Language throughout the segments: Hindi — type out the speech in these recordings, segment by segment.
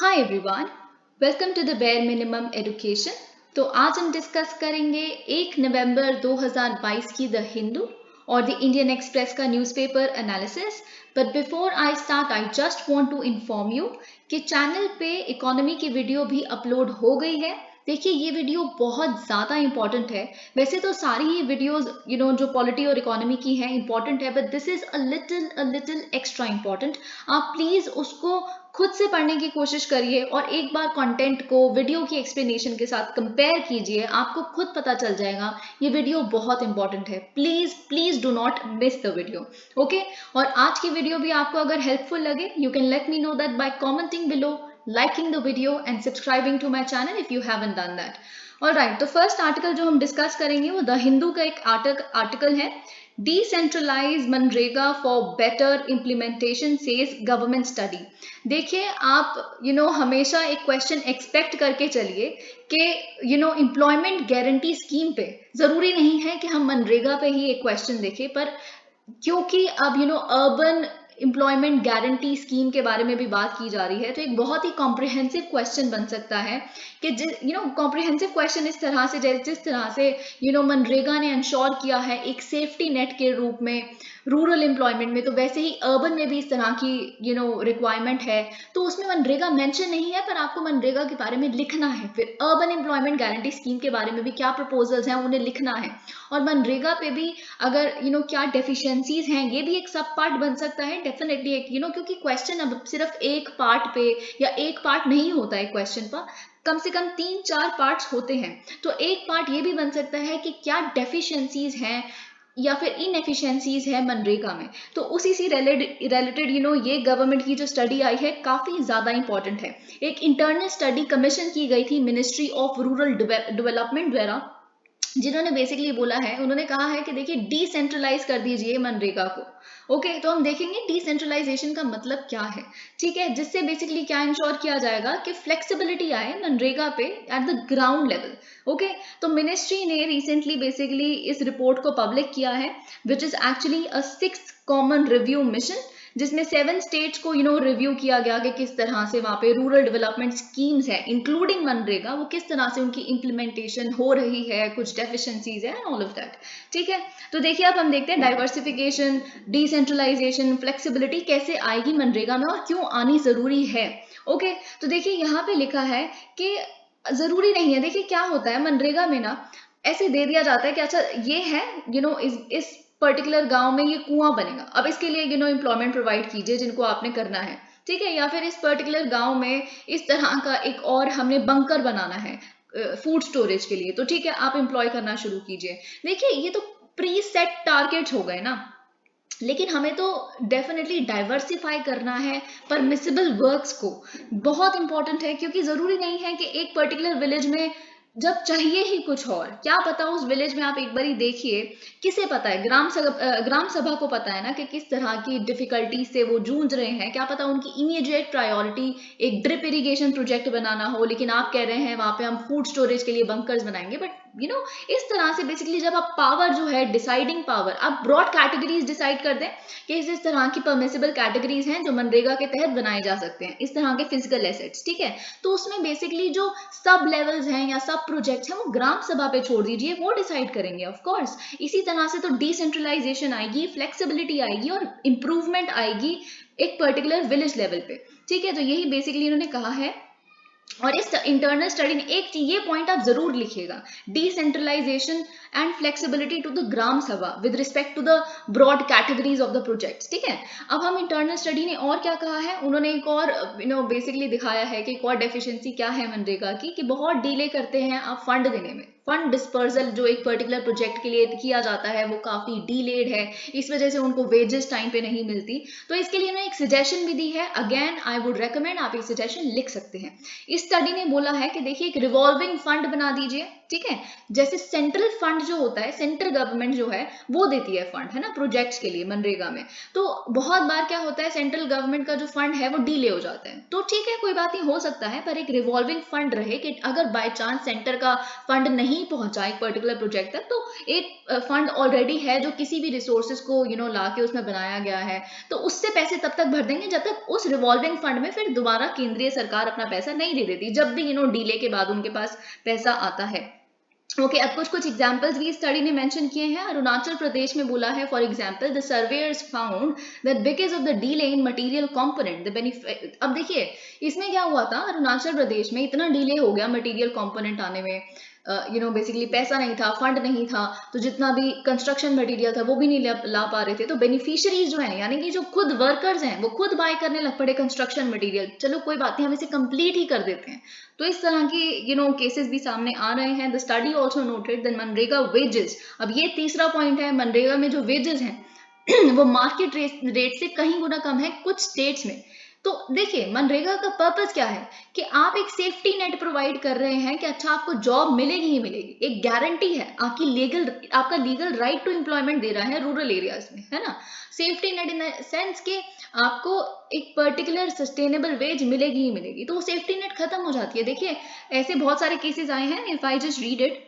Hi everyone, welcome to the bare minimum education. तो आज हम डिस्कस करेंगे 1 नवंबर 2022 की द हिंदू और द इंडियन एक्सप्रेस का newspaper analysis. But before I start I just want to inform you कि चैनल पे इकोनॉमी की वीडियो भी अपलोड हो गई है। देखिए ये वीडियो बहुत ज़्यादा इंपॉर्टेंट है। वैसे तो सारी ही वीडियोस जो पॉलिटी और इकोनॉमी की है इंपॉर्टेंट है, but this is a little extra important. आप प्लीज़ उसको खुद से पढ़ने की कोशिश करिए और एक बार कंटेंट को वीडियो की एक्सप्लेनेशन के साथ कंपेयर कीजिए, आपको खुद पता चल जाएगा ये वीडियो बहुत इंपॉर्टेंट है। Please please do not miss the video. Okay, और आज की वीडियो भी आपको अगर हेल्पफुल लगे, you can let me know that bye commenting below, liking the video and subscribing to my channel if you haven't done that. Alright, तो फर्स्ट आर्टिकल जो हम डिस्कस करेंगे वो द हिंदू का एक आर्टिकल है, decentralise MNREGA for better implementation says government study. देखिए आप हमेशा एक क्वेश्चन एक्सपेक्ट करके चलिए कि एम्प्लॉयमेंट गारंटी स्कीम पे जरूरी नहीं है कि हम मनरेगा पे ही एक क्वेश्चन देखें, पर क्योंकि अब अर्बन एम्प्लॉयमेंट गारंटी स्कीम के बारे में भी बात की जा रही है, तो एक बहुत ही कॉम्प्रिहेंसिव क्वेश्चन बन सकता है कि कॉम्प्रिहेंसिव क्वेश्चन इस तरह से, जिस तरह से मनरेगा ने इंश्योर किया है एक सेफ्टी नेट के रूप में रूरल एम्प्लॉयमेंट में, तो वैसे ही अर्बन में भी इस तरह की रिक्वायरमेंट है। तो उसमें मनरेगा मेंशन नहीं है, पर आपको मनरेगा के बारे में लिखना है। फिर अर्बन एम्प्लॉयमेंट गारंटी स्कीम के बारे में भी क्या प्रपोजल्स हैं उन्हें लिखना है, और मनरेगा पे भी अगर क्या डेफिशिएंसीज हैं ये भी एक सब पार्ट बन सकता है डेफिनेटली। एक क्योंकि क्वेश्चन अब सिर्फ एक पार्ट पे या एक पार्ट नहीं होता है क्वेश्चन पर, कम से कम 3-4 पार्ट्स होते हैं। तो एक पार्ट ये भी बन सकता है कि क्या डेफिशिएंसीज हैं या फिर इनएफिशिएंसीज है मनरेगा में। तो उसी से रिलेटेड ये गवर्नमेंट की जो स्टडी आई है काफी ज्यादा इंपॉर्टेंट है। एक इंटरनल स्टडी कमीशन की गई थी मिनिस्ट्री ऑफ रूरल डेवलपमेंट द्वारा, जिन्होंने बेसिकली बोला है, उन्होंने कहा है कि देखिए डिसेंट्रलाइज कर दीजिए मनरेगा को। ओके, तो हम देखेंगे डिसेंट्रलाइजेशन का मतलब क्या है। ठीक है, जिससे बेसिकली क्या इंश्योर किया जाएगा कि फ्लेक्सिबिलिटी आए मनरेगा पे at the ground level. Okay, तो मिनिस्ट्री ने रिसेंटली बेसिकली इस रिपोर्ट को पब्लिक किया है, which is actually a 6th common review mission, जिसमें 7 स्टेट्स को रिव्यू किया गया कि किस तरह से वहां पे रूरल डेवलपमेंट स्कीम्स है इंक्लूडिंग मनरेगा, वो किस तरह से उनकी इम्प्लीमेंटेशन हो रही है, कुछ डेफिशिएंसीज है, ऑल ऑफ दैट। ठीक है, तो देखिए अब हम देखते हैं डाइवर्सिफिकेशन, डिसेंट्रलाइजेशन, फ्लेक्सिबिलिटी कैसे आएगी मनरेगा में और क्यों आनी जरूरी है। ओके, तो देखिए यहाँ पे लिखा है कि जरूरी नहीं है। देखिए क्या होता है मनरेगा में ना, ऐसे दे दिया जाता है कि अच्छा ये है इस पर्टिकुलर गांव में ये कुआं बनेगा, अब इसके लिए एम्प्लॉयमेंट प्रोवाइड कीजिए जिनको आपने करना है। ठीक है, या फिर इस पर्टिकुलर गांव में इस तरह का एक और हमने बंकर बनाना है फूड स्टोरेज के लिए, तो ठीक है आप एम्प्लॉय करना शुरू कीजिए। देखिए ये तो प्री सेट टारगेट्स हो गए ना, लेकिन हमें तो डेफिनेटली डाइवर्सिफाई करना है परमिसिबल वर्क्स को। बहुत इंपॉर्टेंट है, क्योंकि जरूरी नहीं है कि एक पर्टिकुलर विलेज में जब चाहिए ही कुछ और, क्या पता उस विलेज में आप एक बारी देखिए, किसे पता है ग्राम सभा को पता है ना कि किस तरह की डिफिकल्टी से वो जूझ रहे हैं। क्या पता उनकी इमीडिएट प्रायोरिटी एक ड्रिप इरिगेशन प्रोजेक्ट बनाना हो, लेकिन आप कह रहे हैं वहां पे हम फूड स्टोरेज के लिए बंकर्स बनाएंगे। बट इस तरह से बेसिकली जब आप पावर जो है, डिसाइडिंग पावर, आप ब्रॉड कैटेगरीज डिसाइड कर दें कि इस तरह की परमिसिबल कैटेगरीज हैं जो मनरेगा के तहत बनाए जा सकते हैं, इस तरह के फिजिकल एसेट्स। ठीक है, तो उसमें बेसिकली जो सब लेवल्स हैं या सब प्रोजेक्ट्स हैं वो ग्राम सभा पे छोड़ दीजिए, वो डिसाइड करेंगे ऑफ कोर्स। इसी तरह से तो डिसेंट्रलाइजेशन आएगी, फ्लेक्सिबिलिटी आएगी और इंप्रूवमेंट आएगी एक पर्टिकुलर विलेज लेवल पे। ठीक है, तो यही बेसिकली इन्होंने कहा है। और इस इंटरनल स्टडी में एक ये पॉइंट आप जरूर लिखिएगा, decentralisation and flexibility to the gram sabha with respect to the broad categories of the projects. ठीक है, अब हम इंटरनल स्टडी ने और क्या कहा है, उन्होंने एक और बेसिकली दिखाया है कि एक और डेफिशिएंसी क्या है मनरेगा की, कि बहुत डिले करते हैं आप फंड देने में। फंड डिस्पर्सल जो एक पर्टिकुलर प्रोजेक्ट के लिए किया जाता है वो काफी डिलेड है, इस वजह से उनको वेजेस टाइम पे नहीं मिलती। तो इसके लिए उन्होंने एक सजेशन भी दी है, अगेन आई वुड रेकमेंड आप एक सजेशन लिख सकते हैं। इस स्टडी ने बोला है कि देखिए एक रिवॉल्विंग फंड बना दीजिए। ठीक है, जैसे सेंट्रल फंड जो होता है, सेंट्रल गवर्नमेंट जो है वो देती है फंड, है ना, प्रोजेक्ट्स के लिए मनरेगा में। तो बहुत बार क्या होता है, सेंट्रल गवर्नमेंट का जो फंड है वो डिले हो जाता है, तो ठीक है कोई बात नहीं, हो सकता है, पर एक रिवॉल्विंग फंड रहे कि अगर बाय चांस सेंटर का फंड नहीं नहीं पहुंचा एक पर्टिकुलर प्रोजेक्ट तक, तो एक फंड ऑलरेडी है जो किसी भी रिसोर्सेज को ला के उसमें बनाया गया है, तो उससे पैसे तब तक भर देंगे जब तक उस रिवॉल्विंग फंड में फिर दोबारा केंद्रीय सरकार अपना पैसा नहीं दे देती, जब भी डिले के बाद उनके पास पैसा आता है। ओके, अब कुछ एग्जांपल्स भी स्टडी ने मेंशन किए हैं। अरुणाचल प्रदेश में बोला है, for example, the surveyor's found that because of the delay in material component the benefit. अब देखिए इसमें क्या हुआ था, अरुणाचल प्रदेश में इतना डिले हो गया मटेरियल कंपोनेंट आने में, बेसिकली पैसा नहीं था, फंड नहीं था, तो जितना भी कंस्ट्रक्शन मटेरियल था वो भी नहीं ला पा रहे थे, तो बेनिफिशियरीज जो है यानी कि जो खुद वर्कर्स हैं वो खुद बाय करने लग पड़े कंस्ट्रक्शन मटेरियल। चलो कोई बात नहीं, हम इसे कंप्लीट ही कर देते हैं। तो इस तरह की केसेस भी सामने आ रहे हैं। The study also noted that MNREGA wages, अब ये तीसरा पॉइंट है, मनरेगा में जो वेजेस हैं वो मार्केट रेट से कहीं गुना कम है कुछ स्टेट्स में। तो देखिए मनरेगा का पर्पस क्या है कि आप एक सेफ्टी नेट प्रोवाइड कर रहे हैं कि अच्छा आपको जॉब मिलेगी ही मिलेगी, एक गारंटी है, आपका लीगल राइट टू एम्प्लॉयमेंट दे रहा है रूरल एरियाज में, है ना। Safety net in the sense के आपको एक पर्टिकुलर सस्टेनेबल वेज मिलेगी ही मिलेगी, तो वो सेफ्टी नेट खत्म हो जाती है। देखिए ऐसे बहुत सारे केसेस आए हैं, if I just read it,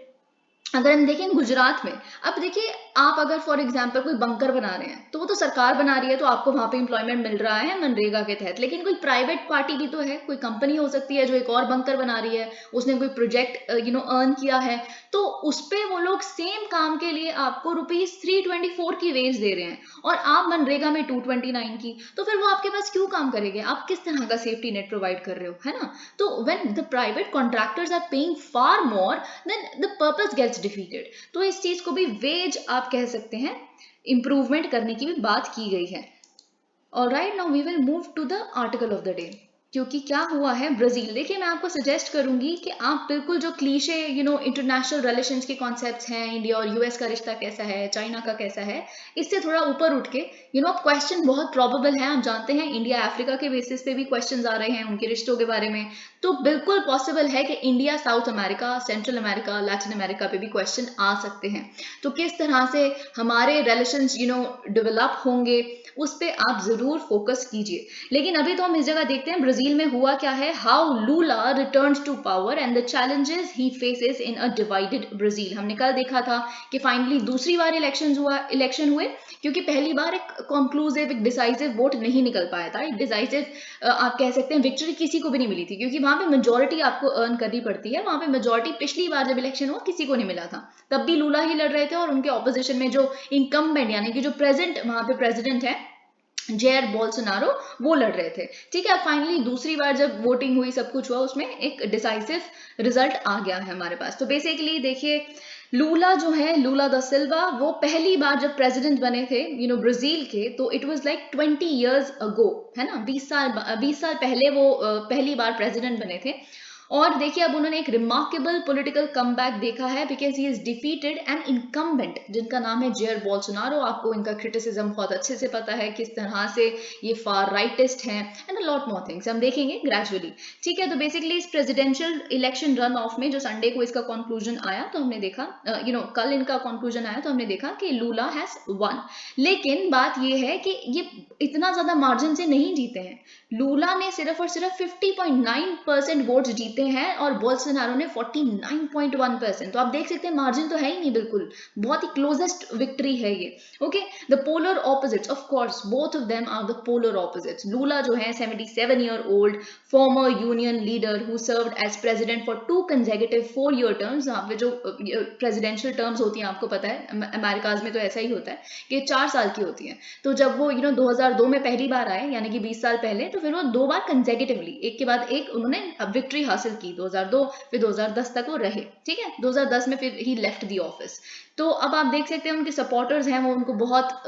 अगर हम देखें गुजरात में, अब देखिए आप अगर फॉर एग्जांपल कोई बंकर बना रहे हैं तो वो तो सरकार बना रही है, तो आपको वहां पे एम्प्लॉयमेंट मिल रहा है मनरेगा के तहत, लेकिन कोई प्राइवेट पार्टी भी तो है, कोई कंपनी हो सकती है जो एक और बंकर बना रही है, उसने कोई प्रोजेक्ट अर्न किया है, तो उस पे वो लोग सेम काम के लिए आपको ₹324 की वेज दे रहे हैं और आप मनरेगा में 229 की, तो फिर वो आपके पास क्यों काम करेंगे? आप किस तरह का सेफ्टी नेट प्रोवाइड कर रहे हो, है ना। तो when the private contractors are paying far more than the purpose gets defeated. तो इस चीज को भी वेज आप कह सकते हैं इंप्रूवमेंट करने की भी बात की गई है। Alright, now we will move to the article of the day. क्योंकि क्या हुआ है ब्राजील, देखिए मैं आपको सजेस्ट करूंगी कि आप बिल्कुल जो क्लीशे इंटरनेशनल रिलेशंस के कॉन्सेप्ट्स हैं, इंडिया और यूएस का रिश्ता कैसा है, चाइना का कैसा है, इससे थोड़ा ऊपर उठ के अब क्वेश्चन बहुत प्रोबेबल है, आप जानते हैं इंडिया अफ्रीका के बेसिस पे भी क्वेश्चंस आ रहे हैं उनके रिश्तों के बारे में, तो बिल्कुल पॉसिबल है कि India, south America, central America, Latin America पे भी क्वेश्चन आ सकते हैं। तो किस तरह से हमारे रिलेशंस डेवलप होंगे उस पर आप जरूर फोकस कीजिए। लेकिन अभी तो हम इस जगह देखते हैं ब्राजील में हुआ क्या है, how Lula returns to power and the challenges he faces in a divided Brazil. हमने कल देखा था कि फाइनली दूसरी बार इलेक्शन हुए, क्योंकि पहली बार एक कंक्लूसिव, एक डिसाइसिव वोट नहीं निकल पाया था, एक डिसाइसिव आप कह सकते हैं विक्ट्री किसी को भी नहीं मिली थी, क्योंकि वहां पे मेजोरिटी आपको अर्न करनी पड़ती है। वहां पे मेजोरिटी पिछली बार जब इलेक्शन हुआ किसी को नहीं मिला था, तब भी लूला ही लड़ रहे थे और उनके ऑपोजिशन में जो इनकम्बेंट यानी कि जो प्रेजेंट वहां पे प्रेसिडेंट है जेयर बोल्सोनारो, वो लड़ रहे थे। ठीक है, फाइनली दूसरी बार जब वोटिंग हुई, सब कुछ हुआ, उसमें एक डिसाइसिव रिजल्ट आ गया है हमारे पास। तो बेसिकली देखिए लूला जो है, लूला दा सिल्वा, वो पहली बार जब प्रेसिडेंट बने थे ब्राजील के, तो it was like 20 years ago, है ना, 20 साल पहले वो पहली बार प्रेसिडेंट बने थे। और देखिए अब उन्होंने एक रिमार्केबल पॉलिटिकल कमबैक देखा है, because he is defeated an incumbent जिनका नाम है जेयर बोल्सोनारो। आपको इनका क्रिटिसिज्म बहुत अच्छे से पता है, किस तरह से ये फार राइटिस्ट हैं, and a lot more things हम देखेंगे ग्रेजुअली। ठीक है, तो बेसिकली इस प्रेसिडेंशियल इलेक्शन रन ऑफ में जो संडे को इसका कंक्लूजन आया, तो हमने देखा कल इनका कंक्लूजन आया, तो हमने देखा कि लूला हैज वन। लेकिन बात ये है कि ये इतना ज्यादा मार्जिन से नहीं जीते हैं। लूला ने सिर्फ और सिर्फ 50.9% वोट्स जीते हैं और बोल्सोनारो ने 49.1%। तो आप देख सकते हैं मार्जिन तो है ही नहीं, बिल्कुल बहुत ही क्लोजेस्ट विक्ट्री है ये। Okay, the polar opposites, of course both of them are the polar opposites. Lula जो है 77 year old former union leader who served as president for 2 consecutive 4-year terms. यहाँ पे जो प्रेसिडेंशियल टर्म्स होती हैं आपको पता है अमेरिकाज में तो ऐसा ही होता है कि 4 साल की होती है। तो जब वो 2002 में पहली बार आए, यानी कि 20 साल पहले, तो फिर वो 2 बार कंसेक्यूटिवली एक के बाद एक उन्होंने विक्ट्री हासिल की। 2002 फिर 2010 तक वो रहे। ठीक है, 2010 में फिर ही लेफ्ट द ऑफिस। तो अब आप देख सकते हैं उनके सपोर्टर्स हैं वो उनको बहुत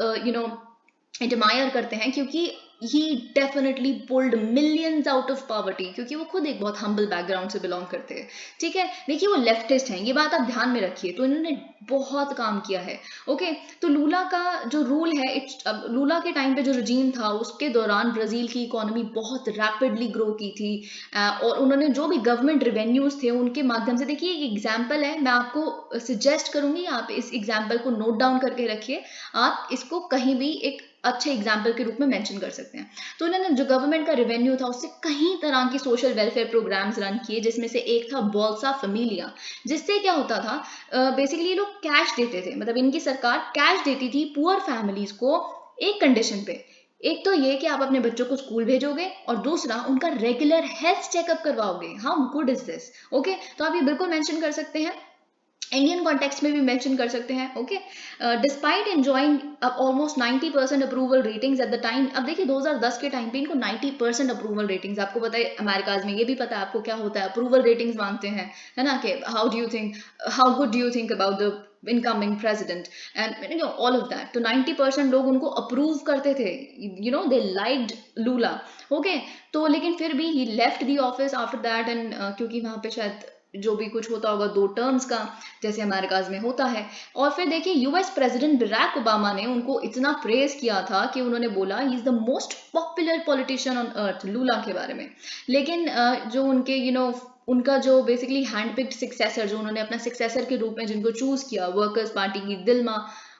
एडमायर करते हैं, क्योंकि he definitely pulled millions out of poverty, क्योंकि वो खुद एक बहुत humble बैकग्राउंड से बिलोंग करते हैं। ठीक है, देखिए वो लेफ्टिस्ट हैं, ये बात आप ध्यान में रखिए। तो इन्होंने बहुत काम किया है। ओके, तो लूला का जो रूल है, लूला के टाइम पे जो रजीम था उसके दौरान ब्राजील की इकोनॉमी बहुत रैपिडली ग्रो की थी, और उन्होंने जो भी गवर्नमेंट रेवेन्यूज थे उनके माध्यम से, देखिए एक एग्जाम्पल है, मैं आपको सजेस्ट करूंगी आप इस एग्जाम्पल को नोट डाउन करके रखिए, आप इसको कहीं भी एक अच्छे एग्जाम्पल के रूप में मेंशन कर सकते हैं। तो उन्होंने जो गवर्नमेंट का रेवेन्यू था उससे कई तरह के सोशल वेलफेयर प्रोग्राम्स रन किए, जिसमें से एक था बोल्सा फैमिलिया। जिससे क्या होता था, बेसिकली ये लोग कैश देते थे, मतलब इनकी सरकार कैश देती थी पुअर फैमिलीज को, एक कंडीशन पे। एक तो ये कि आप अपने बच्चों को स्कूल भेजोगे, और दूसरा उनका रेगुलर हेल्थ चेकअप करवाओगे। How good is this? Okay, तो आप ये बिल्कुल मेंशन कर सकते हैं, इंडियन कॉन्टेक्स्ट में भी मेंशन कर सकते हैं। Okay, despite enjoying almost 90% approval ratings at the time. अब देखिए 2010 के टाइम पे इनको 90% अप्रूवल रेटिंग्स, आपको पता है अमेरिकाज में ये भी पता है आपको क्या होता है, अप्रूवल रेटिंग्स मांगते हैं, है ना, कि how good do you think about the incoming president and all of that. तो 90% लोग उनको अप्रूव करते थे, दे लाइक्ड लूला। ओके, तो लेकिन फिर भी he left the office after that, and क्योंकि वहां पे शायद जो भी कुछ होता होगा 2 टर्म्स का, जैसे अमेरिकाज में होता है। और फिर देखिए यूएस प्रेसिडेंट बराक ओबामा ने उनको इतना प्रेज किया था कि उन्होंने बोला he is the most popular politician on earth, Lula के बारे में। लेकिन जो उनके उनका जो बेसिकली हैंडपिक्ड सक्सेसर, जो उन्होंने अपना सक्सेसर के रूप में जिनको चूज किया, वर्कर्स पार्टी की दिल्मा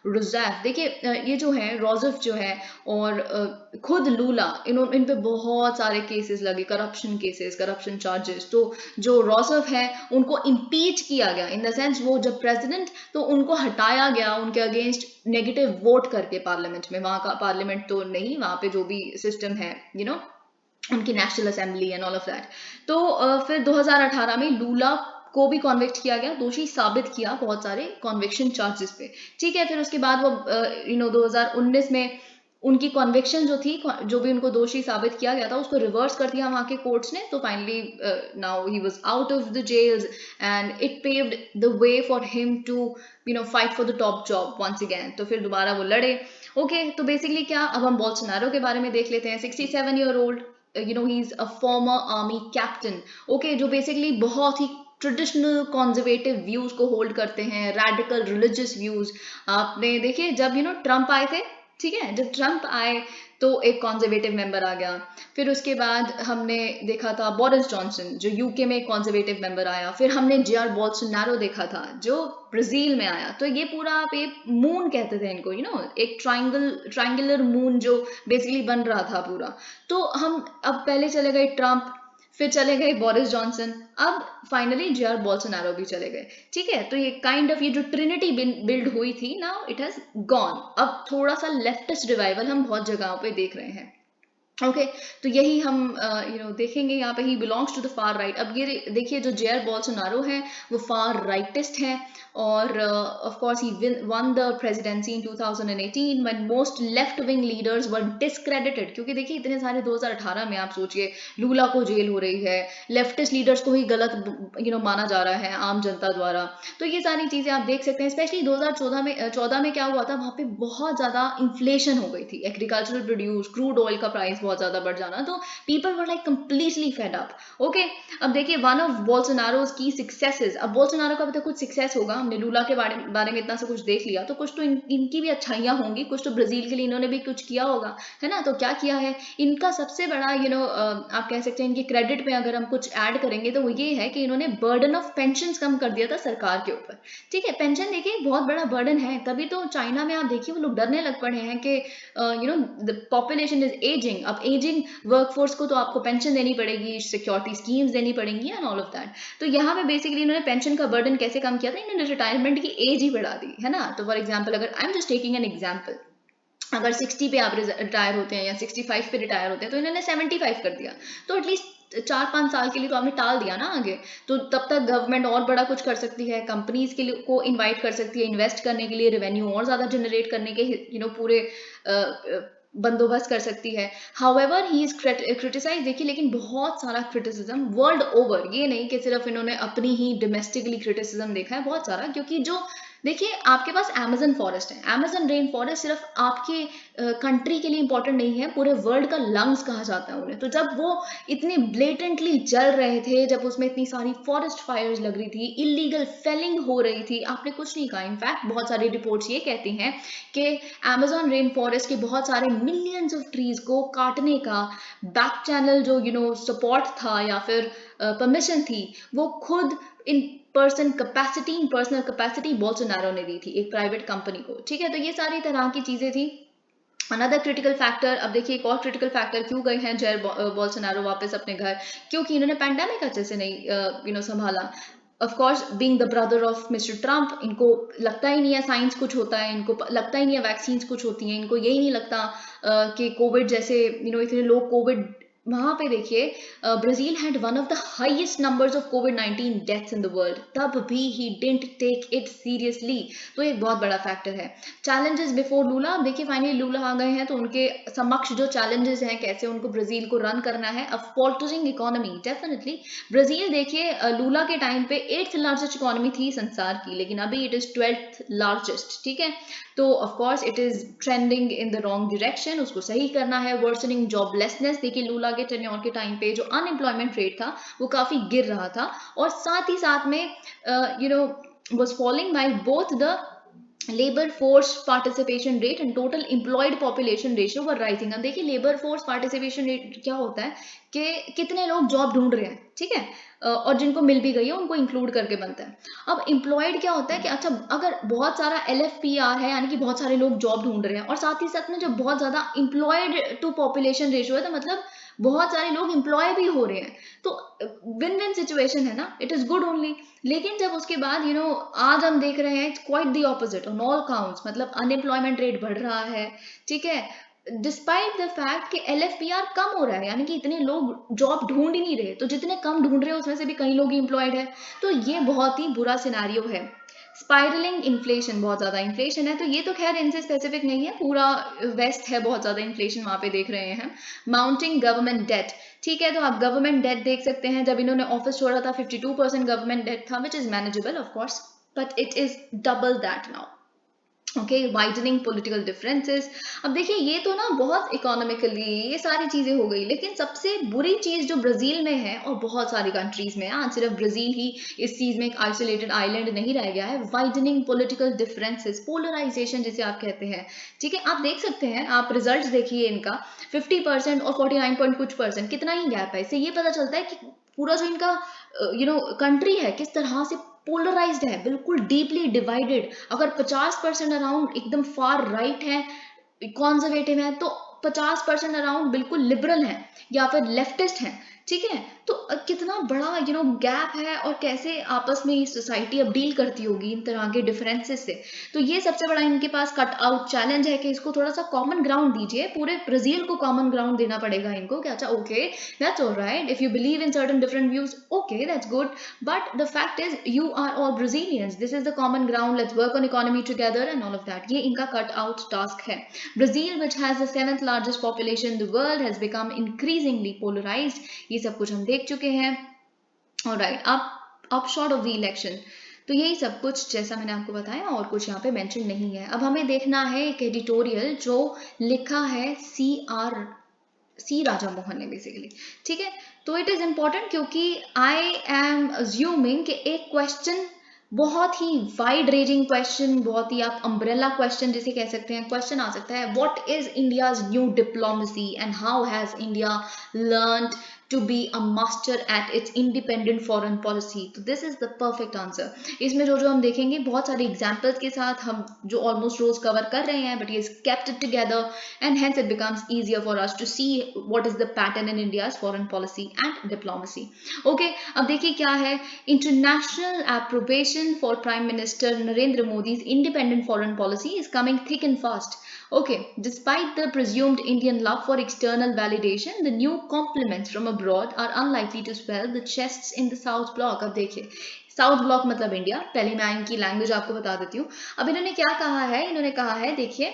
रुज़ैफ। देखिए ये जो है रोज़ेफ जो है, और खुद लूला, इन पे बहुत सारे केसेस लगे, करप्शन चार्जेस। तो जो रोज़ेफ है उनको इम्पीच किया गया, इन द सेंस वो जब प्रेसिडेंट, तो उनको हटाया गया उनके अगेंस्ट नेगेटिव वोट करके पार्लियामेंट में। वहाँ का पार्लियामेंट तो नहीं, वहाँ पे जो भी सिस्टम है उनकी national assembly and all of that. तो फिर 2018 में लूला को भी कॉन्विक्ट किया गया, दोषी साबित किया बहुत सारे कॉन्विक्शन चार्जेस पे। ठीक है, फिर उसके बाद वो 2019 में उनकी कॉन्विक्शन जो थी, जो भी उनको दोषी साबित किया गया था, उसको रिवर्स कर दिया वहां के कोर्ट्स ने। तो finally now he was out of the jails, and it paved the way for him to fight for the top job once again. तो फिर दोबारा वो लड़े। ओके, तो बेसिकली क्या, अब हम बोल्सोनारो के बारे में देख लेते हैं। 67-year-old, he is a former army captain. Okay, जो बेसिकली बहुत ही ट्रेडिशनल कॉन्जर्वेटिव व्यूज को होल्ड करते हैं, रेडिकल रिलीजियस व्यूज। आपने देखिए जब ट्रम्प आए थे, ठीक है, जब ट्रम्प आए तो एक कॉन्जर्वेटिव मेंबर आ गया। फिर उसके बाद हमने देखा था बोरिस जॉनसन, जो यूके में एक कॉन्जर्वेटिव मेंबर आया। फिर हमने जेआर बोल्सोनारो देखा था, जो ब्राजील में आया। तो ये पूरा आप एक मून कहते थे इनको, एक ट्राइंगुलर मून जो बेसिकली बन रहा था पूरा। तो हम अब पहले चले गए ट्रम्प, फिर चले गए बोरिस जॉनसन, अब फाइनली जेआर बोल्सोनारो भी चले गए। ठीक है, तो ये काइंड ऑफ ये जो ट्रिनिटी बिल्ड हुई थी, नाउ इट हैज गॉन। अब थोड़ा सा लेफ्टिस्ट रिवाइवल हम बहुत जगहों पे देख रहे हैं। ओके, तो यही हम देखेंगे यहाँ पे। He belongs to the far right. अब ये देखिए जो जेयर बोल्सोनारो है वो फार राइटिस्ट हैं, और of course he one the presidency in 2018 when most left wing leaders were discredited. क्योंकि देखिए इतने सारे 2018 में आप सोचिए, लूला को जेल हो रही है, लेफ्टिस्ट लीडर्स को ही गलत माना जा रहा है आम जनता द्वारा। तो ये सारी चीजें आप देख सकते हैं। स्पेशली 2014 में क्या हुआ था, वहां पे बहुत ज्यादा इन्फ्लेशन हो गई थी, एग्रीकल्चरल प्रोड्यूस, क्रूड ऑयल का प्राइस बहुत ज्यादा बढ़ जाना। तो people were like completely fed up. Okay, अब देखिए वन ऑफ बोल्सोनारोस की सक्सेसेस, अब बोल्सोनारो का भी तो कुछ सक्सेस होगा, हमने लूला के बारे में इतना सा कुछ देख लिया, तो कुछ तो इनकी भी अच्छाइयां होंगी, कुछ तो ब्राजील के लिए इन्होंने भी कुछ किया होगा, है ना। तो क्या किया है इनका सबसे बड़ा, आप कह सकते हैं इनकी क्रेडिट पे अगर हम कुछ ऐड करेंगे तो वो ये है कि इन्होंने बर्डन ऑफ पेंशन कम कर दिया था सरकार के ऊपर। ठीक है, पेंशन देखिए बहुत बड़ा बर्डन है, तभी तो चाइना में आप देखिए वो लोग डरने लग पड़े हैं कि द पॉपुलेशन इज एजिंग। अब एजिंग वर्कफोर्स को तो आपको पेंशन देनी पड़ेगी, सिक्योरिटी स्कीम्स देनी पड़ेंगी एंड ऑल ऑफ दैट। तो यहाँ पे बेसिकली इन्होंने पेंशन का बर्डन कैसे कम किया था, इन्होंने रिटायरमेंट की एज ही बढ़ा दी, है ना। तो फॉर एग्जाम्पल, अगर I am just taking an example, अगर 60 पे आप रिटायर होते हैं या 65 पे रिटायर होते हैं, तो इन्होंने 75 कर दिया। तो एटलीस्ट 4-5 साल के लिए तो आपने टाल दिया ना आगे। तो तब तक गवर्नमेंट और बड़ा कुछ कर सकती है, कंपनीज के लिए को इनवाइट कर सकती है इन्वेस्ट करने के लिए, रेवेन्यू और ज्यादा जनरेट करने के पूरे बंदोबस्त कर सकती है। हाउएवर ही इज क्रिटिसाइज, देखिए लेकिन बहुत सारा क्रिटिसिज्म वर्ल्ड ओवर, ये नहीं कि सिर्फ इन्होंने अपनी ही डोमेस्टिकली क्रिटिसिज्म देखा है, बहुत सारा। क्योंकि जो देखिए आपके पास अमेजन फॉरेस्ट है, अमेजन रेन फॉरेस्ट सिर्फ आपके कंट्री के लिए इंपॉर्टेंट नहीं है, पूरे वर्ल्ड का लंग्स कहा जाता है उन्हें। तो जब वो इतने ब्लेटेंटली जल रहे थे, जब उसमें इतनी सारी फॉरेस्ट फायर्स लग रही थी, इलीगल फेलिंग हो रही थी, आपने कुछ नहीं कहा। इनफैक्ट बहुत सारी रिपोर्ट्स ये कहती हैं कि अमेजन रेन फॉरेस्ट के बहुत सारे मिलियंस ऑफ ट्रीज को काटने का बैक चैनल जो सपोर्ट था या फिर परमिशन थी, वो खुद इन पर्सनल कैपेसिटी बोल्सोनारो ने दी थी एक प्राइवेट कंपनी को। ठीक है, तो ये सारी तरह की चीजें थी। अनदर क्रिटिकल फैक्टर, अब देखिए एक और क्रिटिकल फैक्टर, क्यों गए हैं जैर बोल्सोनारो वापस अपने घर, क्योंकि इन्होंने पैंडेमिक अच्छे से नहीं संभाला। Of course being the brother of mister Trump, इनको लगता ही नहीं है साइंस कुछ होता है, इनको लगता ही नहीं है वैक्सीन्स कुछ होती हैं, इनको यही नहीं लगता कि कोविड जैसे इतने लोग कोविड, वहां पे देखिए Brazil had one of the highest numbers of कोविड-19 डेथ्स इन द वर्ल्ड, तब भी he didn't take it seriously. तो एक बहुत बड़ा फैक्टर है। चैलेंजेस बिफोर लूला, अब देखिए फाइनली लूला आ गए हैं, तो उनके समक्ष जो चैलेंजेस हैं, कैसे उनको ब्राजील को रन करना है। अ फॉल्टरिंग इकोनॉमी, डेफिनेटली ब्राजील देखिए लूला के टाइम पे 8th लार्जेस्ट इकोनॉमी थी संसार की, लेकिन अभी इट इज 12th लार्जेस्ट, ठीक है। तो of course it is trending in the wrong direction, उसको सही करना है। वर्सनिंग जॉबलेसनेस, देखिए लूला के टेन्योर के टाइम पे जो अनएम्प्लॉयमेंट रेट था वो काफी गिर रहा था, और साथ ही साथ में was falling by both the labour force participation rate and total employed population ratio were rising. अब देखिए लेबर फोर्स पार्टिसिपेशन रेट क्या होता है कि कितने लोग जॉब ढूंढ रहे हैं, ठीक है, और जिनको मिल भी गई है उनको इंक्लूड करके बनता है। अब एम्प्लॉयड क्या होता है कि अच्छा अगर बहुत सारा LFPR है, यानी कि बहुत सारे लोग जॉब ढूंढ रहे हैं, और साथ ही साथ में जब बहुत ज्यादा एम्प्लॉयड टू पॉपुलेशन रेशियो है, तो मतलब बहुत सारे लोग एम्प्लॉय भी हो रहे हैं, तो विन विन सिचुएशन है ना, इट इज गुड ओनली। लेकिन जब उसके बाद आज हम देख रहे हैं it's quite the opposite on all counts, मतलब अनएम्प्लॉयमेंट रेट बढ़ रहा है, ठीक है, डिस्पाइट द फैक्ट कि LFPR कम हो रहा है, यानी कि इतने लोग जॉब ढूंढ ही नहीं रहे, तो जितने कम ढूंढ रहे हैं उसमें से भी कई लोग एम्प्लॉयड है। तो ये बहुत ही बुरा सिनारियो है। स्पाइरलिंग इन्फ्लेशन, बहुत ज्यादा इन्फ्लेशन है, तो ये तो खैर इनसे स्पेसिफिक नहीं है, पूरा वेस्ट है बहुत ज्यादा इन्फ्लेशन वहां पे देख रहे हैं हम। माउंटिंग गवर्नमेंट डेट, ठीक है, तो आप गवर्नमेंट डेट देख सकते हैं, जब इन्होंने ऑफिस छोड़ा था 52% गवर्नमेंट डेट था, which is manageable of course, but it is double that now. Okay, widening political differences, अब देखिए ये तो ना बहुत इकोनॉमिकली ये सारी चीजें हो गई, लेकिन सबसे बुरी चीज जो ब्राजील में है और बहुत सारी कंट्रीज में, आज सिर्फ ब्राजील ही इस चीज में एक आइसोलेटेड आइलैंड नहीं रह गया है, वाइडनिंग पॉलिटिकल डिफरेंसेस, पोलराइजेशन जिसे आप कहते हैं, ठीक है। आप देख सकते हैं, आप रिजल्ट देखिए इनका 50% और 49 पॉइंट कुछ परसेंट, कितना ही गैप है, इससे ये पता चलता है कि पूरा जो इनका कंट्री है किस तरह से पोलराइज्ड है, बिल्कुल डीपली डिवाइडेड। अगर 50% अराउंड एकदम फार राइट है, कॉन्जर्वेटिव है, तो 50% अराउंड बिल्कुल लिबरल है या फिर लेफ्टिस्ट है, ठीक है। तो कितना बड़ा गैप है, और कैसे आपस में ये सोसाइटी अब डील करती होगी इन तरह के डिफरेंसेस से। तो ये सबसे बड़ा इनके पास कट आउट चैलेंज है कि इसको थोड़ा सा कॉमन ग्राउंड दीजिए, पूरे ब्राजील को कॉमन ग्राउंड देना पड़ेगा इनको कि अच्छा okay that's alright, if you believe in certain different views, okay that's good, but the fact is you are all Brazilians, this is the common ground, let's work on economy together and all of that। ये इनका cut out task है। Brazil, which has the 7th largest population in the world, has become increasingly polarized, ये सब कुछ हम देख चुके हैं। Alright, अब short of the election, तो यही सब कुछ जैसा मैंने आपको बताया, और कुछ यहाँ पे मेंशन नहीं है। अब हमें देखना है एक एडिटोरियल जो लिखा है सी राजा मोहन ने बेसिकली, ठीक है। तो इट इज इंपॉर्टेंट क्योंकि आई एम अज्यूमिंग कि एक क्वेश्चन, बहुत ही वाइड रेंजिंग क्वेश्चन, बहुत ही आप अम्ब्रेला क्वेश्चन जिसे कह सकते हैं, क्वेश्चन आ सकता है, what is India's new diplomacy and how has India learned to be a master at its independent foreign policy। तो this is the perfect answer। इसमें जो हम देखेंगे बहुत सारे एग्जाम्पल्स के साथ, हम जो ऑलमोस्ट रोज कवर कर रहे हैं, but he has kept it together and hence it becomes easier for us to see what is the pattern in India's foreign policy and diplomacy। Okay, अब देखिए क्या है, international approbation for Prime Minister Narendra Modi's independent foreign policy is coming thick and fast। Okay, despite the presumed Indian love for external validation, the new compliments from abroad are unlikely to swell the chests in the South Bloc। अब देखिए साउथ ब्लॉक मतलब इंडिया, पहले मैं इनकी लैंग्वेज आपको बता देती हूँ। अब इन्होंने क्या कहा है, इन्होंने कहा है देखिए,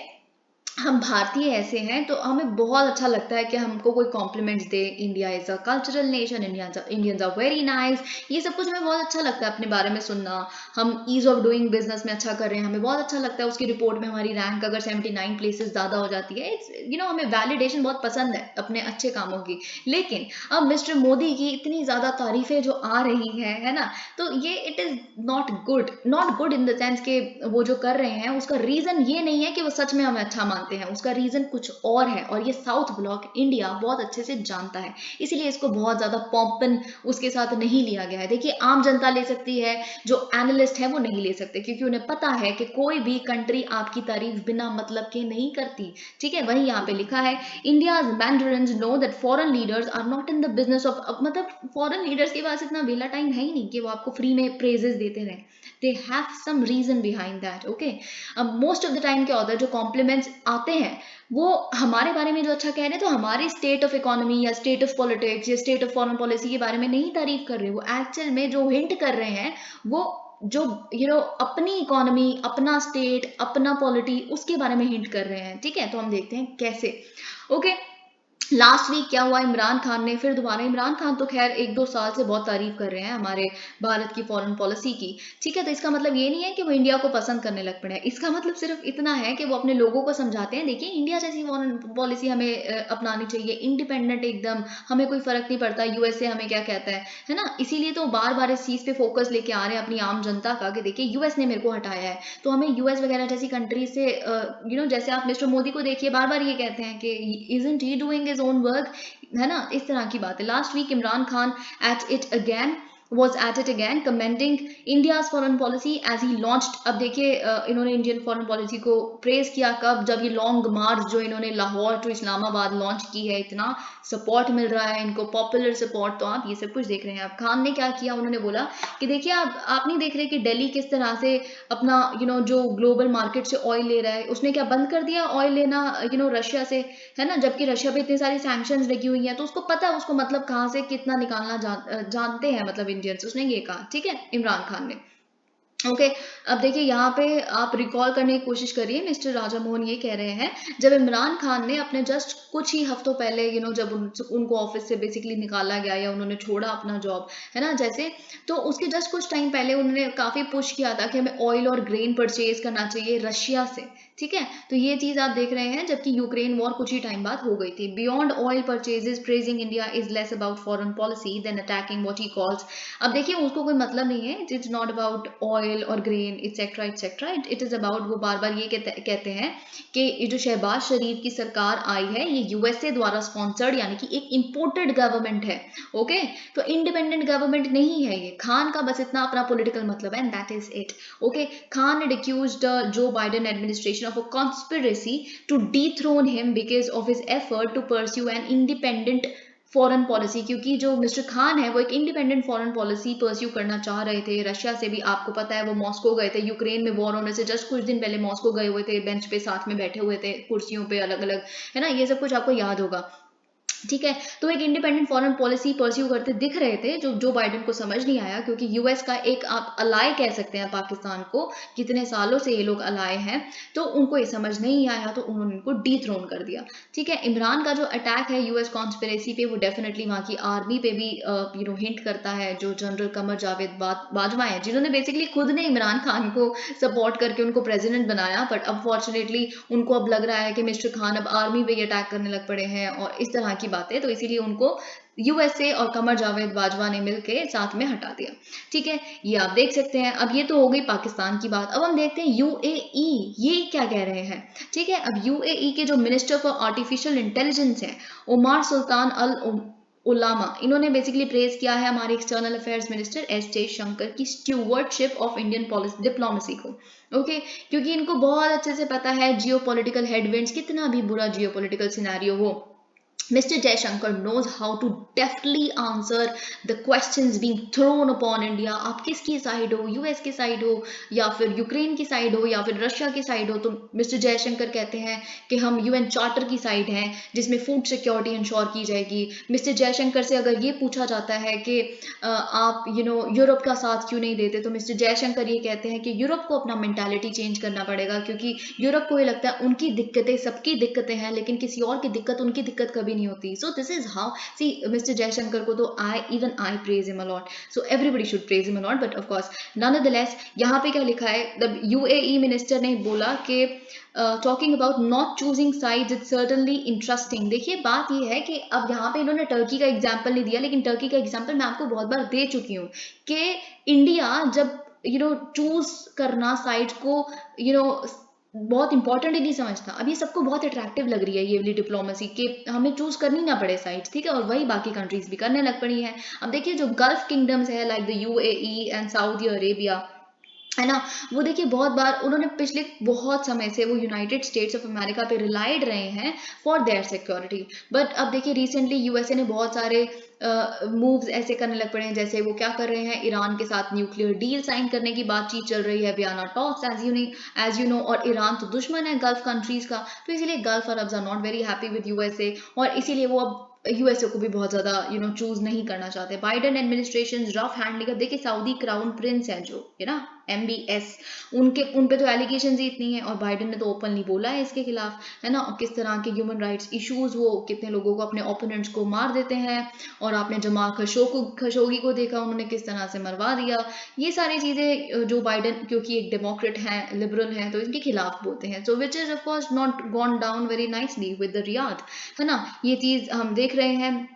हम भारतीय ऐसे हैं तो हमें बहुत अच्छा लगता है कि हमको कोई कॉम्प्लीमेंट्स दे, India is a cultural nation, Indians are very nice, ये सब कुछ हमें बहुत अच्छा लगता है अपने बारे में सुनना। हम ईज ऑफ डूइंग बिजनेस में अच्छा कर रहे हैं, हमें बहुत अच्छा लगता है। उसकी रिपोर्ट में हमारी रैंक अगर 79 प्लेसेस ज्यादा हो जाती है, इट्स हमें वैलिडेशन बहुत पसंद है अपने अच्छे कामों की। लेकिन अब मिस्टर मोदी की इतनी ज्यादा तारीफें जो आ रही है ना, तो ये it is not good, not good in the sense के वो जो कर रहे हैं उसका रीजन ये नहीं है कि वो सच में हमें अच्छा मानते मानते हैं, उसका रीजन कुछ और है और ये साउथ ब्लॉक इंडिया बहुत अच्छे से जानता है, इसीलिए इसको बहुत ज्यादा पॉम्पन उसके साथ नहीं लिया गया है। देखिए आम जनता ले सकती है, जो एनालिस्ट है वो नहीं ले सकते, क्योंकि उन्हें पता है कि कोई भी कंट्री आपकी तारीफ बिना मतलब के नहीं करती। ठीक है, वही यहाँ पे लिखा है, India's mandarins know that foreign leaders are not in the business of, मतलब फॉरेन लीडर्स के पास इतना वेला टाइम है ही नहीं कि वो आपको फ्री में प्रेजेस देते रहे, they have some reason behind that. Okay, अब मोस्ट ऑफ द टाइम क्या होता है, जो कॉम्प्लीमेंट्स आते हैं वो हमारे बारे में जो अच्छा कह रहे हैं, तो हमारे स्टेट ऑफ इकोनॉमी या स्टेट ऑफ पॉलिटिक्स या स्टेट ऑफ फॉरेन पॉलिसी के बारे में नहीं तारीफ कर रहे, वो एक्चुअल में जो हिंट कर रहे हैं वो जो अपनी इकोनॉमी, अपना स्टेट, अपना पॉलिटी, उसके बारे में हिंट कर रहे हैं। ठीक है, तो हम देखते हैं कैसे। ओके, लास्ट वीक क्या हुआ, इमरान खान ने फिर दोबारा, इमरान खान तो खैर 1-2 साल से बहुत तारीफ कर रहे हैं हमारे भारत की फॉरेन पॉलिसी की। ठीक है, तो इसका मतलब ये नहीं है कि वो इंडिया को पसंद करने लग पड़े हैं, इसका मतलब सिर्फ इतना है कि वो अपने लोगों को समझाते हैं, देखिए इंडिया जैसी फॉरेन पॉलिसी हमें अपनानी चाहिए, इंडिपेंडेंट एकदम, हमें कोई फर्क नहीं पड़ता यूएसए हमें क्या कहता है ना। इसीलिए तो बार बार इस चीज पे फोकस लेके आ रहे हैं अपनी आम जनता का, कि देखिए यूएस ने मेरे को हटाया है, तो हमें यूएस वगैरह जैसी कंट्री से जैसे आप मिस्टर मोदी को देखिए, बार बार ये कहते हैं कि isn't he doing his own work, है ना, इस तरह की बात है। Last week Imran Khan was at it again commending India's foreign policy as he launched। अब देखिए इन्होंने इंडियन फॉरेन पॉलिसी को प्रेज किया कब, जब ये लॉन्ग मार्च जो इन्होंने लाहौर टू इस्लामाबाद लॉन्च की है, इतना सपोर्ट मिल रहा है इनको, पॉपुलर सपोर्ट, तो आप ये सब कुछ देख रहे हैं। अब खान ने क्या किया, उन्होंने बोला कि देखिए आप नहीं देख रहे कि दिल्ली किस तरह से अपना जो ग्लोबल मार्केट से ऑयल ले रहा है, उसने क्या बंद कर दिया ऑयल लेना रशिया से, है ना, जबकि रशिया पे इतनी सारी सैंक्शंस लगी हुई हैं, तो उसको पता है, उसको मतलब कहाँ से कितना निकालना जानते हैं मतलब इंडियंस, उसने ये कहा। ठीक है, इमरान खान ने। ओके, अब देखिए यहाँ पे आप रिकॉल करने की कोशिश करिए, मिस्टर राजा मोहन ये कह रहे हैं, जब इमरान खान ने अपने जस्ट कुछ ही हफ्तों पहले जब उनको ऑफिस से बेसिकली निकाला गया या उन्होंने छोड़ा अपना जॉब, है ना, जैसे, तो उसके जस्ट कुछ टाइम पहले उन्होंने काफी पुश किया था कि हमें ऑयल और ग्रेन परचेज करना चाहिए रशिया से। ठीक है, तो ये चीज आप देख रहे हैं, जबकि यूक्रेन वॉर कुछ ही टाइम बाद हो गई थी। Beyond oil purchases, praising India is less about foreign policy than attacking what he calls. अब देखिए उसको कोई मतलब नहीं है, it is not about oil और grain etcetera etcetera, it is about, वो बार बार ये कहते हैं कि ये जो शहबाज शरीफ की सरकार आई है, ये यूएसए द्वारा स्पॉन्सर्ड, यानी कि एक इंपोर्टेड गवर्नमेंट है। ओके, तो इंडिपेंडेंट गवर्नमेंट नहीं है ये, खान का बस इतना अपना पॉलिटिकल मतलब है, and that is it. Okay, Khan had accused Joe Biden administration of a conspiracy to dethrone him because of his effort to pursue an independent foreign policy, क्योंकि जो मिस्टर खान है वो एक इंडिपेंडेंट फॉरेन पॉलिसी परस्यू करना चाह रहे थे रशिया से भी। आपको पता है वो मॉस्को गए थे, यूक्रेन में वॉर होने से जस्ट कुछ दिन पहले मॉस्को गए हुए थे, बेंच पे साथ में बैठे हुए थे, कुर्सियों पे अलग अलग, है ना, ये सब कुछ आपको याद होगा। ठीक है, तो एक इंडिपेंडेंट फॉरेन पॉलिसी परस्यू करते दिख रहे थे, जो बाइडेन को समझ नहीं आया, क्योंकि यूएस का एक आप अलाय कह सकते हैं पाकिस्तान को, कितने सालों से ये लोग अलाय हैं, तो उनको ये समझ नहीं आया, तो उन्होंने उनको डीथ्रोन कर दिया। ठीक है, इमरान का जो अटैक है यूएस कॉन्स्पिरेसी पे, वो डेफिनेटली वहाँ की आर्मी पे भी हिंट करता है, जो जनरल कमर जावेद बाजवा है, जिन्होंने बेसिकली खुद ने इमरान खान को सपोर्ट करके उनको प्रेसिडेंट बनाया, बट अनफॉर्चुनेटली उनको अब लग रहा है कि मिस्टर खान अब आर्मी पे अटैक करने लग पड़े हैं और इस तरह की बातें, तो इसीलिए उनको यूएसए और कमर जावेद बाजवा ने मिलकर साथ में हटा दिया। ठीक है, ये आप देख सकते हैं। अब ये तो हो गई पाकिस्तान की बात, अब हम देखते हैं यूएई, ये क्या कह रहे हैं। ठीक है, अब यूएई के जो मिनिस्टर फॉर आर्टिफिशियल इंटेलिजेंस है, उमर सुल्तान अल उलामा, इन्होंने बेसिकली प्रेज किया है हमारे external affairs minister S Jaishankar की स्टूवर्डशिप ऑफ इंडियन पॉलिसी डिप्लोमेसी को। ओके, क्योंकि इनको बहुत अच्छे से पता है जियो पॉलिटिकल हेडविंड्स, कितना भी बुरा जियो पॉलिटिकल सिनेरियो हो, Mr. Jaishankar knows how to deftly answer the questions being thrown upon India। आप किसकी साइड हो, यूएस की साइड हो या फिर यूक्रेन की साइड हो या फिर रशिया की साइड हो, तो मिस्टर जयशंकर कहते हैं कि हम यूएन चार्टर की साइड हैं जिसमें फूड सिक्योरिटी इंश्योर की जाएगी। मिस्टर जयशंकर से अगर ये पूछा जाता है कि आप यूरोप का साथ क्यों नहीं देते, तो मिस्टर जयशंकर ये कहते हैं कि यूरोप को अपना मेंटालिटी चेंज करना पड़ेगा, क्योंकि यूरोप को ये लगता है उनकी दिक्कतें सबकी दिक्कतें हैं, लेकिन किसी और की दिक्कत उनकी दिक्कत कभी नहीं होती। So this is how, see, Mr. Jaishankar को तो I praise him a lot, so everybody should praise him a lot, but of course nonetheless यहाँ पे क्या लिखा है, the UAE मिनिस्टर ने बोला कि talking about not choosing sides it's certainly interesting. देखिए बात ये है कि अब यहाँ पे इन्होंने टर्की का एग्जाम्पल नहीं दिया, लेकिन टर्की का एग्जाम्पल मैं आपको बहुत बार दे चुकी हूँ कि इंडिया जब चूज करना साइड को बहुत इंपॉर्टेंट ही नहीं समझता। अब ये सबको बहुत अट्रैक्टिव लग रही है ये वाली डिप्लोमेसी कि हमें चूज करनी ना पड़े साइड्स, ठीक है, और वही बाकी कंट्रीज भी करने लग पड़ी हैं। अब देखिए जो गल्फ किंगडम्स है like the UAE and Saudi Arabia, है ना, वो देखिए बहुत बार उन्होंने पिछले बहुत समय से वो यूनाइटेड स्टेट्स ऑफ अमेरिका पे रिलाइड रहे हैं फॉर देयर सिक्योरिटी। बट अब देखिए रिसेंटली यूएसए ने बहुत सारे मूव्स ऐसे करने लग पड़े हैं, जैसे वो क्या कर रहे हैं, ईरान के साथ न्यूक्लियर डील साइन करने की बातचीत चल रही है, Vienna talks as you know, और ईरान तो दुश्मन है गल्फ कंट्रीज का, तो इसीलिए Gulf Arabs are not very happy with USA, और इसीलिए वो अब यूएसए को भी बहुत ज्यादा चूज नहीं करना चाहते। बाइडेन एडमिनिस्ट्रेशन रफ हैंडलिंग, अब देखिए सऊदी क्राउन प्रिंस है जो है ना एमबीएस, उन पे तो एलिगेशन ही इतनी है, और बाइडेन ने तो ओपनली बोला है इसके खिलाफ, है ना, और किस तरह के ह्यूमन राइट्स इश्यूज, वो कितने लोगों को अपने ओपोनेंट्स को मार देते हैं, और आपने जमाल खशोगी को देखा उन्होंने किस तरह से मरवा दिया। ये सारी चीजें जो बाइडेन क्योंकि एक डेमोक्रेट हैं, लिबरल हैं, तो इनके खिलाफ बोलते हैं, so which is of course not gone down very nicely with the Riyadh, है ना, ये चीज हम देख रहे हैं।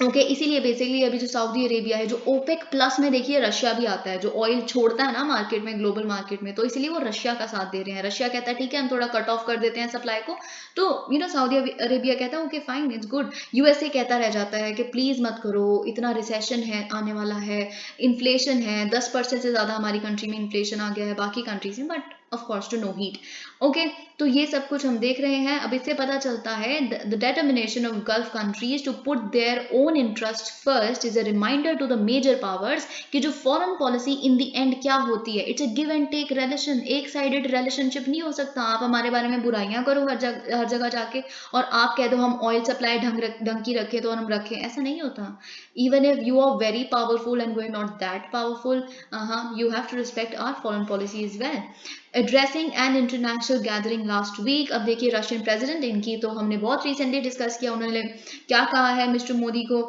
ओके इसीलिए बेसिकली अभी जो सऊदी अरेबिया है, जो ओपेक प्लस में देखिए रशिया भी आता है, जो ऑयल छोड़ता है ना मार्केट में, ग्लोबल मार्केट में, तो इसलिए वो रशिया का साथ दे रहे हैं। रशिया कहता है ठीक है हम थोड़ा कट ऑफ कर देते हैं सप्लाई को, तो सऊदी अरेबिया कहता है okay fine it's good. USA कहता रह जाता है कि प्लीज मत करो, इतना रिसेशन है आने वाला है, इन्फ्लेशन है 10% से ज्यादा हमारी कंट्री में इन्फ्लेशन आ गया है बाकी कंट्रीज में, but of course to no heat. Okay तो ये सब कुछ हम देख रहे हैं। अब इससे पता चलता है the determination of Gulf countries to put their own interest first is a reminder to the major powers कि जो foreign policy in the end क्या होती है, it's a give and take relation, एक साइडेड रिलेशनशिप नहीं हो सकता। आप हमारे बारे में बुराइयां करो हर जगह जाके, और आप कह दो हम ऑयल सप्लाई ढंग की रखें तो हम रखें, ऐसा नहीं होता। even if you are very powerful and we're not that powerful, you have to respect our foreign policy as well. Addressing an international gathering last week, अब देखिए रशियन प्रेसिडेंट इनकी तो हमने बहुत रिसेंटली डिस्कस किया, उन्होंने क्या कहा है मिस्टर मोदी को,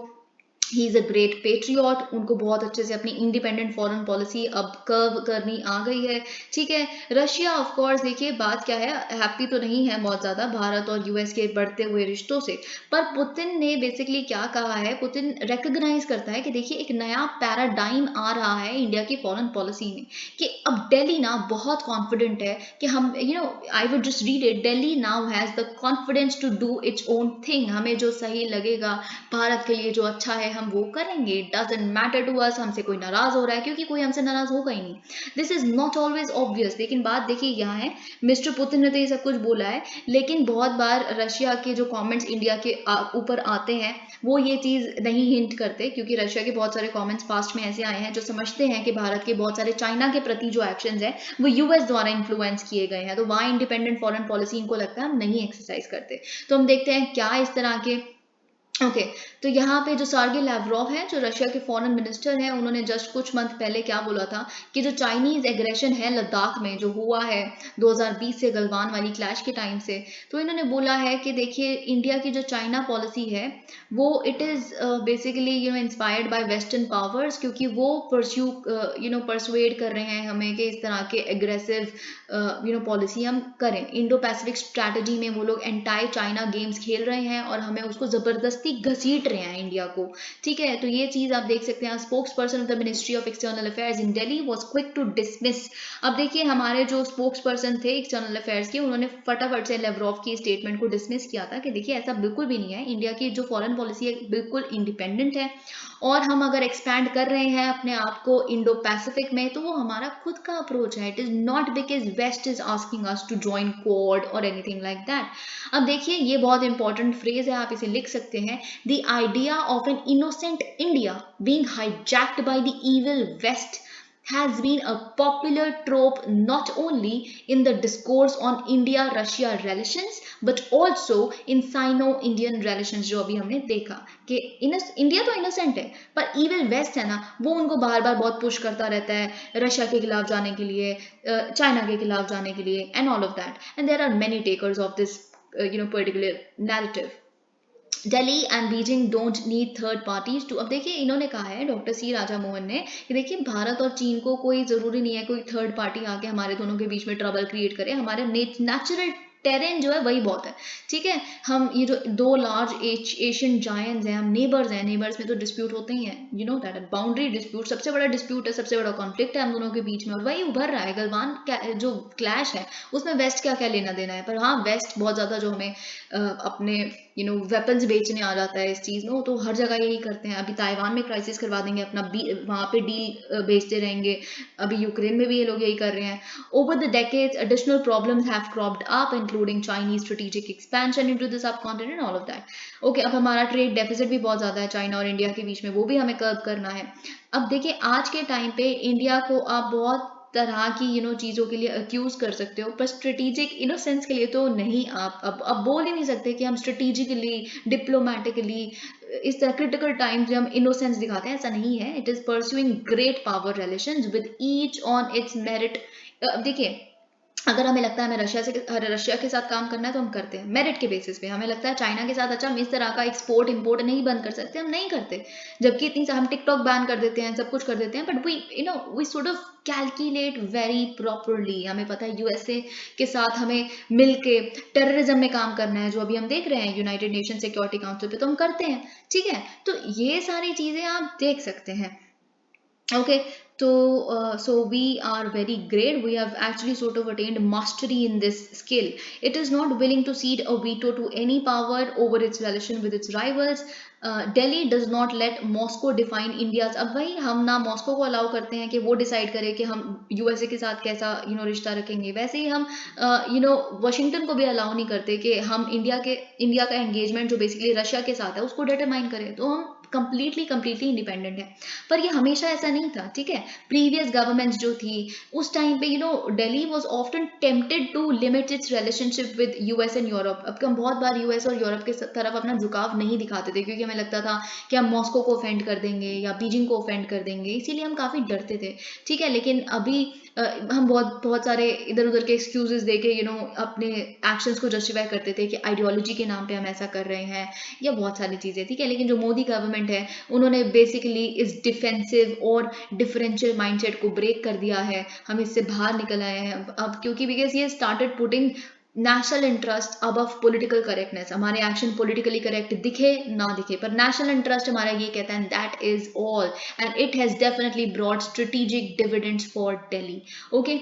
he is a great patriot, उनको बहुत अच्छे से अपनी इंडिपेंडेंट फॉरेन पॉलिसी अब कर्व करनी आ गई है, ठीक है। रशिया ऑफ कोर्स देखिए बात क्या है, हैप्पी तो नहीं है बहुत ज़्यादा भारत और यूएस के बढ़ते हुए रिश्तों से, पर पुतिन ने बेसिकली क्या कहा है, पुतिन रिकग्नाइज करता है कि देखिए एक नया पैराडाइम आ रहा है इंडिया की फॉरेन पॉलिसी में, कि अब दिल्ली ना बहुत कॉन्फिडेंट है कि हम I would just read it, Delhi now has the confidence to do its own thing, हमें जो सही लगेगा भारत के लिए जो अच्छा है हम वो करेंगे, it doesn't matter to us हमसे कोई नाराज हो रहा है, क्योंकि कोई हमसे नाराज होगा ही नहीं। This is not always obvious, लेकिन बात देखिए यहाँ है, मिस्टर पुतिन ने तो ये सब कुछ बोला है, लेकिन बहुत बार रशिया के जो कमेंट्स इंडिया के ऊपर आते हैं वो ये चीज़ नहीं हिंट करते, क्योंकि रशिया के बहुत सारे कमेंट्स पास्ट में ऐसे आए हैं जो समझते हैं कि भारत के बहुत सारे चाइना के प्रति जो एक्शंस है वो यूएस द्वारा इन्फ्लुएंस किए गए हैं, तो वहाँ इंडिपेंडेंट फॉरेन पॉलिसी इनको लगता है हम नहीं एक्सरसाइज करते। तो हम देखते हैं क्या इस तरह के ओके तो यहाँ पे जो सार्गे लैवरोव है जो रशिया के फॉरेन मिनिस्टर हैं, उन्होंने जस्ट कुछ मंथ पहले क्या बोला था कि जो चाइनीज एग्रेशन है लद्दाख में जो हुआ है 2020 से गलवान वाली क्लैश के टाइम से, तो इन्होंने बोला है कि देखिए इंडिया की जो चाइना पॉलिसी है वो it is basically inspired by western powers, क्योंकि वो परसुएड कर रहे हैं हमें कि इस तरह के एग्रेसिव पॉलिसी हम करें। इंडो पैसिफिक स्ट्रैटेजी में वो लोग एंटाई चाइना गेम्स खेल रहे हैं और हमें उसको जबरदस्ती घसीट रहे हैं इंडिया को, ठीक है। तो ये चीज आप देख सकते हैं। Spokesperson of the ministry of external affairs in Delhi was quick to dismiss. अब देखिए हमारे जो स्पोक्स पर्सन थे एक्सटर्नल अफेयर्स के, उन्होंने फटाफट से लेवरोव की स्टेटमेंट को डिसमिस किया था कि देखिए ऐसा बिल्कुल भी नहीं है, इंडिया की जो फॉरेन पॉलिसी है बिल्कुल इंडिपेंडेंट है, और हम अगर एक्सपैंड कर रहे हैं अपने आप को इंडो पैसिफिक में तो वो हमारा खुद का अप्रोच है, it is not because west is asking us to join Quad और एनीथिंग लाइक दैट। अब देखिए ये बहुत इंपॉर्टेंट फ्रेज है, आप इसे लिख सकते हैं, the idea of an innocent India being hijacked by the evil west has been a popular trope not only in the discourse on India-Russia relations but also in Sino-Indian relations, जो अभी हमने देखा कि इंडिया तो इनोसेंट है पर इविल वेस्ट है ना, वो उनको बार बार बहुत पुश करता रहता है रशिया के खिलाफ जाने के लिए, चाइना के खिलाफ जाने के लिए, and all of that, and there are many takers of this particular narrative. Delhi and Beijing don't need third parties to. अब देखिए इन्होंने कहा है डॉक्टर सी राजा मोहन ने कि देखिए भारत और चीन को कोई ज़रूरी नहीं है कोई थर्ड पार्टी आके हमारे दोनों के बीच में ट्रबल क्रिएट करे, हमारे नेचुरल टेरेन जो है वही बहुत है, ठीक है। हम ये जो दो लार्ज एशियन जायंट्स हैं, हम नेबर्स हैं, नेबर्स में तो डिस्प्यूट होते ही हैं, you know that boundary dispute सबसे बड़ा डिस्प्यूट है, सबसे बड़ा कॉन्फ्लिक्ट है हम दोनों के बीच में, और वही उभर रहा है। गलवान जो क्लैश है उसमें वेस्ट क्या क्या लेना देना है, पर हाँ वेस्ट बहुत ज़्यादा जो हमें अपने वेपन्स बेचने आ जाता है इस चीज़ में, तो हर जगह यही करते हैं। अभी ताइवान में क्राइसिस करवा देंगे अपना, वहाँ पे डील बेचते रहेंगे, अभी यूक्रेन में भी ये लोग यही कर रहे हैं। Over the decades, additional problems have cropped up, including Chinese strategic expansion into the subcontinent and all of that. Okay, अब हमारा ट्रेड डेफिसिट भी बहुत ज़्यादा है चाइना और इंडिया के बीच में, वो भी हमें कर्ब करना है। अब देखिए आज के टाइम पे इंडिया को आप बहुत तरह की चीज़ों के लिए अक्यूज कर सकते हो, पर स्ट्रेटेजिक सेंस के लिए तो नहीं। आप अब बोल ही नहीं सकते कि हम स्ट्रेटेजिकली डिप्लोमेटिकली इस तरह क्रिटिकल टाइम्स में हम इनोसेंस दिखाते हैं, ऐसा नहीं है। It is pursuing great power relations with each on it's merit. अब देखिए, अगर हमें लगता है हमें रशिया के साथ काम करना है तो हम करते हैं मेरिट के बेसिस पे। हमें लगता है चाइना के साथ अच्छा हम इस तरह का एक्सपोर्ट इंपोर्ट नहीं बंद कर सकते, हम नहीं करते। जबकि इतनी हम टिकटॉक बैन कर देते हैं, सब कुछ कर देते हैं, but we sort of calculate very properly. हमें पता है यूएसए के साथ हमें मिलके टेररिज्म में काम करना है, जो अभी हम देख रहे हैं यूनाइटेड नेशन सिक्योरिटी काउंसिल पे, तो हम करते हैं, ठीक है। तो ये सारी चीजें आप देख सकते हैं। Okay, so we are very great. We have actually sort of attained mastery in this skill. It is not willing to cede a veto to any power over its relation with its rivals. Delhi does not let Moscow define India's. अब वही हम ना मॉस्को को अलाउ करते हैं कि वो डिसाइड करे कि हम यूएसए के साथ कैसा रिश्ता रखेंगे, वैसे ही हम वाशिंगटन को भी अलाउ नहीं करते कि हम इंडिया का एंगेजमेंट जो बेसिकली रशिया के साथ है उसको डिटरमाइन करें। तो हम कंप्लीटली इंडिपेंडेंट है, पर ये हमेशा ऐसा नहीं था, ठीक है। प्रीवियस गवर्नमेंट्स जो थी उस टाइम पे Delhi was often tempted to limit its relationship with US and Europe. अब हम बहुत बार यूएस और यूरोप के तरफ अपना झुकाव नहीं दिखाते थे, क्योंकि हमें लगता था कि हम मॉस्को को ऑफेंड कर देंगे या बीजिंग को ऑफेंड कर देंगे, इसीलिए हम काफ़ी डरते थे, ठीक है। लेकिन अभी हम बहुत सारे इधर उधर के एक्सक्यूजेस दे के अपने एक्शंस को जस्टिफाई करते थे कि आइडियोलॉजी के नाम पे हम ऐसा कर रहे हैं, या बहुत सारी चीज़ें, ठीक है। लेकिन जो मोदी गवर्नमेंट है उन्होंने बेसिकली इस डिफेंसिव और डिफरेंशियल माइंडसेट को ब्रेक कर दिया है, हम इससे बाहर निकल आए हैं अब, क्योंकि बिकॉज ये started putting national interest above political correctness. हमारे एक्शन पॉलिटिकली करेक्ट दिखे ना दिखे, पर नेशनल इंटरेस्ट हमारा ये कहता है, that is all, and it has definitely brought strategic dividends for Delhi. Okay,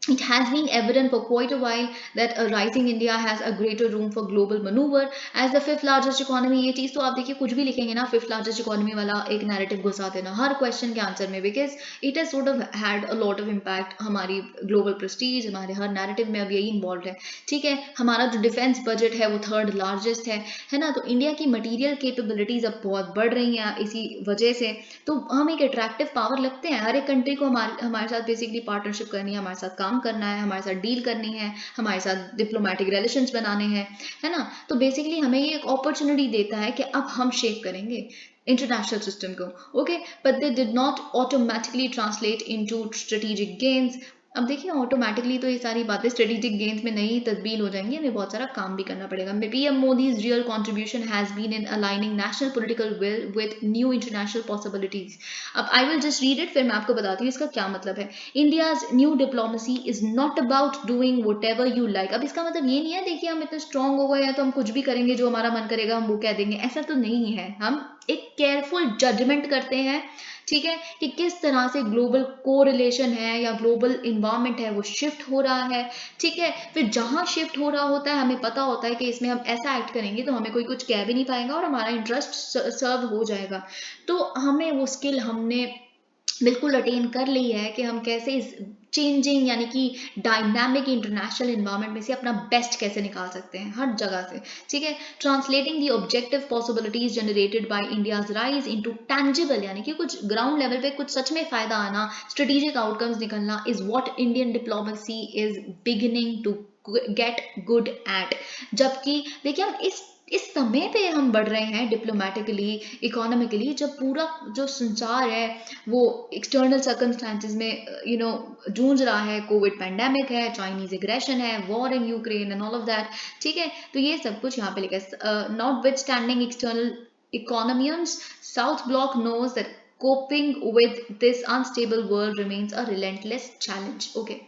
it has been evident for quite a while that a rising India has a greater room for global maneuver as the fifth largest economy। ये चीज़ तो आप देखिए कुछ भी लिखेंगे ना फिफ्थ लार्जेस्ट इकोनॉमी वाला एक नैरेटिव घुसा देना हर क्वेश्चन के आंसर में, because it has sort of had a lot of impact हमारी ग्लोबल प्रेस्टीज, हमारे हर नैरेटिव में अब यही इन्वॉल्व है, ठीक है। हमारा जो डिफेंस बजट है वो थर्ड लार्जेस्ट है ना। तो इंडिया की मटीरियल कैपेबिलिटीज अब बहुत बढ़ रही हैं इसी वजह से, तो हम एक अट्रैक्टिव पावर लगते हैं। हर एक कंट्री को हमारे साथ बेसिकली पार्टनरशिप करनी है, हमारे साथ काम करना है, हमारे साथ डील करनी है, हमारे साथ डिप्लोमेटिक रिलेशंस बनाने हैं, है ना। तो बेसिकली हमें ये एक अपॉर्चुनिटी देता है कि अब हम शेप करेंगे इंटरनेशनल सिस्टम को। Okay, but they did not automatically translate into strategic gains. अब देखिए ऑटोमेटिकली तो ये सारी बातें स्ट्रेटेजिक गेन्स में नहीं तब्दील हो जाएंगी, हमें बहुत सारा काम भी करना पड़ेगा। PM Modi's real contribution has been in aligning national political will with new international possibilities. अब I will just read it, फिर मैं आपको बताती हूँ इसका क्या मतलब है। India's new diplomacy is not about doing whatever you like. अब इसका मतलब ये नहीं है देखिए हम इतने स्ट्रांग हो गए हैं तो हम कुछ भी करेंगे, जो हमारा मन करेगा हम वो कह देंगे, ऐसा तो नहीं है। हम एक केयरफुल जजमेंट करते हैं, ठीक है, कि किस तरह से ग्लोबल कोरिलेशन है या ग्लोबल इन्वायरमेंट है वो शिफ्ट हो रहा है, ठीक है। फिर जहां शिफ्ट हो रहा होता है हमें पता होता है कि इसमें हम ऐसा एक्ट करेंगे तो हमें कोई कुछ कह भी नहीं पाएगा और हमारा इंटरेस्ट सर्व हो जाएगा। तो हमें वो स्किल हमने बिल्कुल अटेन कर ली है कि हम कैसे इस चेंजिंग यानी कि डायनामिक इंटरनेशनल इन्वायरमेंट में से अपना बेस्ट कैसे निकाल सकते हैं हर जगह से, ठीक है। Translating the objective possibilities generated by India's rise into tangible, यानी कि कुछ ग्राउंड लेवल पे कुछ सच में फायदा आना, स्ट्रेटेजिक आउटकम्स निकलना, is what Indian diplomacy is beginning to get good at. जबकि देखिए हम इस समय पे हम बढ़ रहे हैं डिप्लोमेटिकली इकोनॉमिकली, जब पूरा जो संसार है वो एक्सटर्नल सर्कमस्टांसेस में जूझ रहा है। कोविड पैंडेमिक है, चाइनीज एग्रेशन है, war in Ukraine and all of that, ठीक है। तो ये सब कुछ यहाँ पे लिखा है। Notwithstanding external economies, South Block knows that coping with this unstable world remains a relentless challenge। Okay,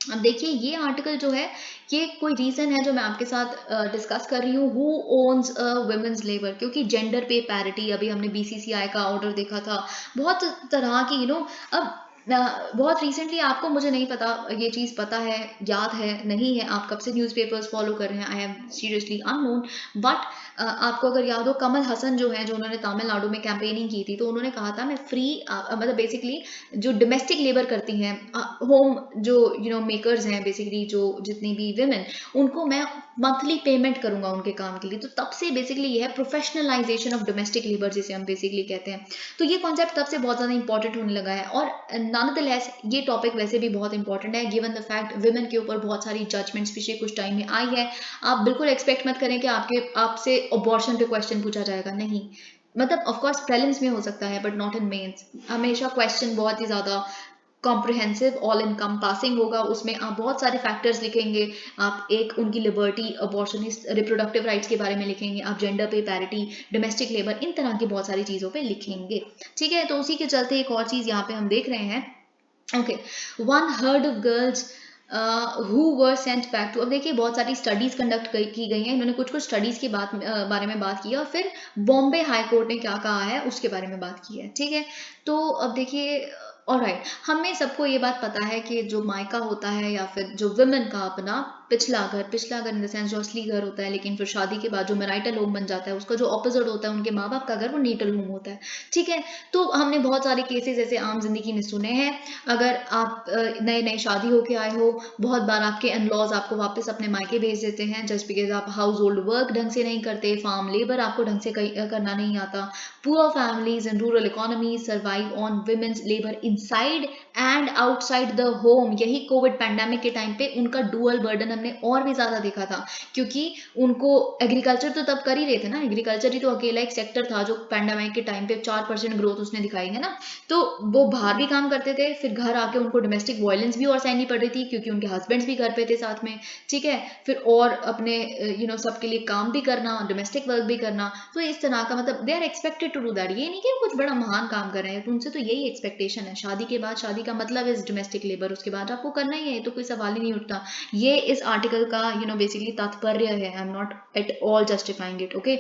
अब देखिए ये आर्टिकल जो है, ये कोई रीजन है जो मैं आपके साथ डिस्कस कर रही हूँ, हु ओन्स वुमेन्स लेबर, क्योंकि जेंडर पे पैरिटी, अभी हमने बीसीसीआई का ऑर्डर देखा था, बहुत तरह की अब बहुत रिसेंटली, आपको मुझे नहीं पता ये चीज़ पता है, याद है नहीं है, आप कब से न्यूज़पेपर्स फॉलो कर रहे हैं, I am seriously unknown, but आपको अगर याद हो, कमल हसन जो है, जो उन्होंने तमिलनाडु में कैंपेनिंग की थी, तो उन्होंने कहा था मैं फ्री, मतलब बेसिकली जो डोमेस्टिक लेबर करती हैं, होम जो मेकर्स हैं, बेसिकली जो जितनी भी विमेन, उनको मैं मंथली पेमेंट करूंगा उनके काम के लिए। तो तब से बेसिकली ये है प्रोफेशनलाइजेशन ऑफ डोमेस्टिक लेबर, जिसे हम बेसिकली कहते हैं। तो ये कॉन्सेप्ट तब से बहुत ज़्यादा इंपॉर्टेंट होने लगा है, और नॉनदलेस ये टॉपिक वैसे भी बहुत इंपॉर्टेंट है, गिवन द फैक्ट विमेन के ऊपर बहुत सारी जजमेंट्स पिछले कुछ टाइम में आई है। आप बिल्कुल एक्सपेक्ट मत करें कि आपसे अबॉर्शन पे क्वेश्चन पूछा जाएगा, नहीं, मतलब ऑफ कोर्स प्रीलिम्स में हो सकता है, बट नॉट इन मेंस। हमेशा क्वेश्चन बहुत ही ज़्यादा कॉम्प्रिहेंसिव, ऑल इनकम्पासिंग होगा, उसमें आप बहुत सारे फैक्टर्स लिखेंगे, आप एक उनकी लिबर्टी, अबॉर्शनिस्ट, रिप्रोडक्टिव राइट्स के बारे में लिखेंगे, आप जेंडर पे पैरिटी, डोमेस्टिक लेबर, इन तरह की बहुत सारी चीज़ों पे लिखेंगे, ठीक है। तो उसी के चलते एक और चीज़ यहाँ पे हम देख रहे हैं, okay, 1/3 of girls who were sent back to, अब देखिए बहुत सारी स्टडीज कंडक्ट की गई हैं, इन्होंने कुछ कुछ स्टडीज की बारे में बात की है, और फिर बॉम्बे हाई कोर्ट ने क्या कहा है उसके बारे में बात की है, ठीक है। तो अब देखिए, ऑलराइट, हमें सबको ये बात पता है कि जो मायका होता है, या फिर जो वुमेन का अपना पिछला घर इन द सेंस जो असली घर होता है, लेकिन फिर शादी के बाद जो मैरिटल होम बन जाता है, उसका जो ऑपोजिट होता है उनके माँ बाप का घर, वो नीटल होम होता है, ठीक है। तो हमने बहुत सारे केसेस ऐसे आम जिंदगी में सुने हैं। अगर आप नए नए शादी होके आए हो, बहुत बार आपके अनलॉज आपको वापस अपने मायके भेज देते हैं, जस्ट बिकॉज आप हाउस होल्ड वर्क ढंग से नहीं करते, फार्म लेबर आपको ढंग से करना नहीं आता। Poor families in rural economies survive on women's labour inside and outside the home. यही कोविड पैंडेमिक के टाइम पे उनका डुअल बर्डन हमने और भी ज्यादा देखा था, क्योंकि उनको एग्रीकल्चर तो तब कर ही रहे थे ना, एग्रीकल्चर ही तो अकेला एक सेक्टर था जो पैंडेमिक के टाइम पे 4% ग्रोथ उसने दिखाई है ना। तो वो बाहर भी काम करते थे, फिर घर आके उनको डोमेस्टिक वायलेंस भी और सहनी पड़ रही थी, क्योंकि उनके हस्बैंड्स भी घर पे थे साथ में, ठीक है। फिर और अपने सबके लिए काम भी करना, डोमेस्टिक वर्क भी करना। तो इस तरह का, मतलब they are expected to do that, ये नहीं कि कुछ बड़ा महान काम कर रहे हैं, तो उनसे तो यही एक्सपेक्टेशन है। शादी के बाद, शादी का मतलब इज डोमेस्टिक लेबर, उसके बाद आपको करना ही है, तो कोई सवाल ही नहीं उठता। ये इस आर्टिकल का बेसिकली तात्पर्य है। I am not at all justifying it, okay.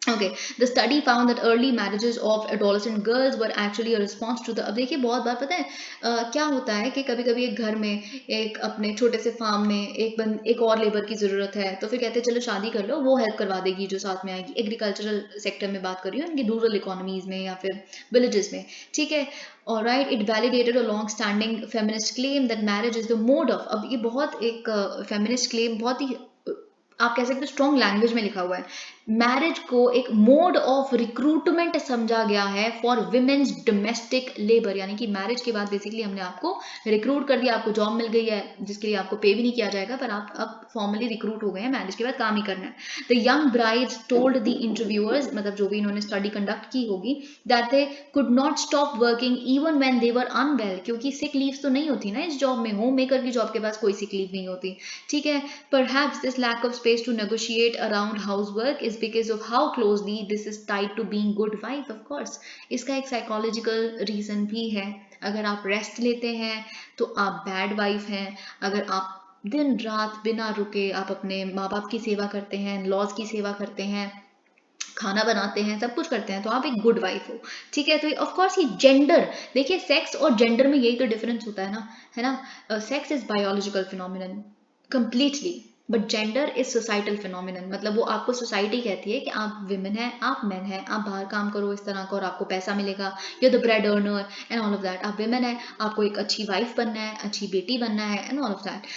Okay, the study found that early marriages of adolescent girls were actually a response to the, अब देखिए बहुत बार पता है क्या होता है कि कभी कभी एक घर में, एक अपने छोटे से फार्म में एक और लेबर की ज़रूरत है, तो फिर कहते हैं चलो शादी कर लो, वो हेल्प करवा देगी जो साथ में आएगी। एग्रीकल्चरल सेक्टर में बात कर रही हूँ, उनकी रूरल इकोनॉमीज में या फिर विलेजेस में, ठीक है। और right, it validated a long standing feminist claim that marriage is the mode of, अब ये बहुत एक फेमिनिस्ट क्लेम, बहुत ही आप कह सकते हो स्ट्रॉन्ग लैंग्वेज में लिखा हुआ है, मैरिज को एक मोड ऑफ रिक्रूटमेंट समझा गया है फॉर विमेन्स डोमेस्टिक लेबर, यानी कि मैरिज के बाद बेसिकली हमने आपको रिक्रूट कर दिया, आपको जॉब मिल गई है जिसके लिए आपको पे भी नहीं किया जाएगा, पर आप अब फॉर्मली रिक्रूट हो गए हैं, मैरिज के बाद काम ही करना है। The young brides told the interviewers, मतलब जो भी इन्होंने स्टडी कंडक्ट की होगी, that they could not stop working even when they were unwell, क्योंकि सिक लीव तो नहीं होती ना इस जॉब में, होम मेकर की जॉब के पास कोई सिक लीव नहीं होती, ठीक है। Perhaps this lack of space to negotiate around housework is because of how closely this is tied to being good wife, of course. इसका एक psychological reason भी है। अगर आप रेस्ट लेते हैं तो आप बैड वाइफ हैं, अगर आप दिन रात बिना रुके आप अपने माँ बाप की सेवा करते हैं, लॉज की सेवा करते हैं, खाना बनाते हैं, सब कुछ करते हैं, तो आप एक गुड वाइफ हो, ठीक है। तो ऑफ कोर्स ये जेंडर, देखिए सेक्स और जेंडर में यही तो डिफरेंस होता है ना। Sex is biological phenomenon completely, but gender is societal phenomenon, मतलब वो आपको सोसाइटी कहती है कि आप विमेन हैं, आप मैन हैं, आप बाहर काम करो इस तरह का और आपको पैसा मिलेगा, you the bread earner and all of that. आप विमेन है, आपको एक अच्छी वाइफ बनना है, अच्छी बेटी बनना है and all of that.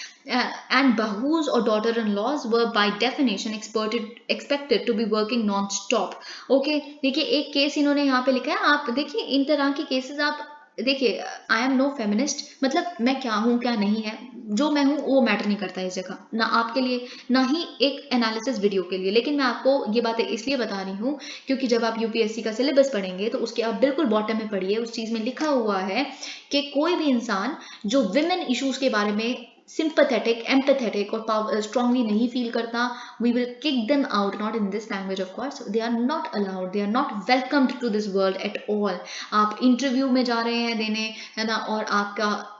And bahus or daughter-in-laws were by definition expected to be working non-stop. Okay, देखिए एक केस इन्होंने यहाँ पे लिखा है, आप देखिए इन तरह के केसेस आप देखिए, आई एम नो फेमिनिस्ट, मतलब मैं क्या हूँ क्या नहीं है, जो मैं हूँ वो मैटर नहीं करता इस जगह, ना आपके लिए ना ही एक एनालिसिस वीडियो के लिए, लेकिन मैं आपको ये बातें इसलिए बता रही हूँ क्योंकि जब आप यूपीएससी का सिलेबस पढ़ेंगे तो उसके आप बिल्कुल बॉटम में पढ़िए, उस चीज़ में लिखा हुआ है कि कोई भी इंसान जो विमेन इश्यूज के बारे में sympathetic, empathetic और strongly नहीं feel करता, we will kick them out. Not in this language of course. They are not allowed, they are not welcomed to this world at all. आप इंटरव्यू में जा रहे हैं देने, है ना, और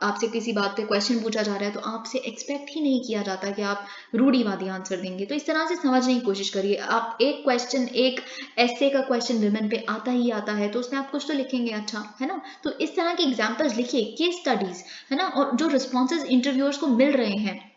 आपसे किसी बात पे क्वेश्चन पूछा जा रहा है तो आपसे एक्सपेक्ट ही नहीं किया जाता कि आप रूढ़िवादी आंसर देंगे. तो इस तरह से समझने की कोशिश करिए. आप एक क्वेश्चन, एक ऐसे का क्वेश्चन विमेन पे आता ही आता है तो उसमें आप कुछ तो लिखेंगे, अच्छा है ना. तो इस तरह के एग्जाम्पल्स लिखिए, केस स्टडीज, है ना, और जो रिस्पॉन्सेज इंटरव्यूअर्स को मिल रहे हैं.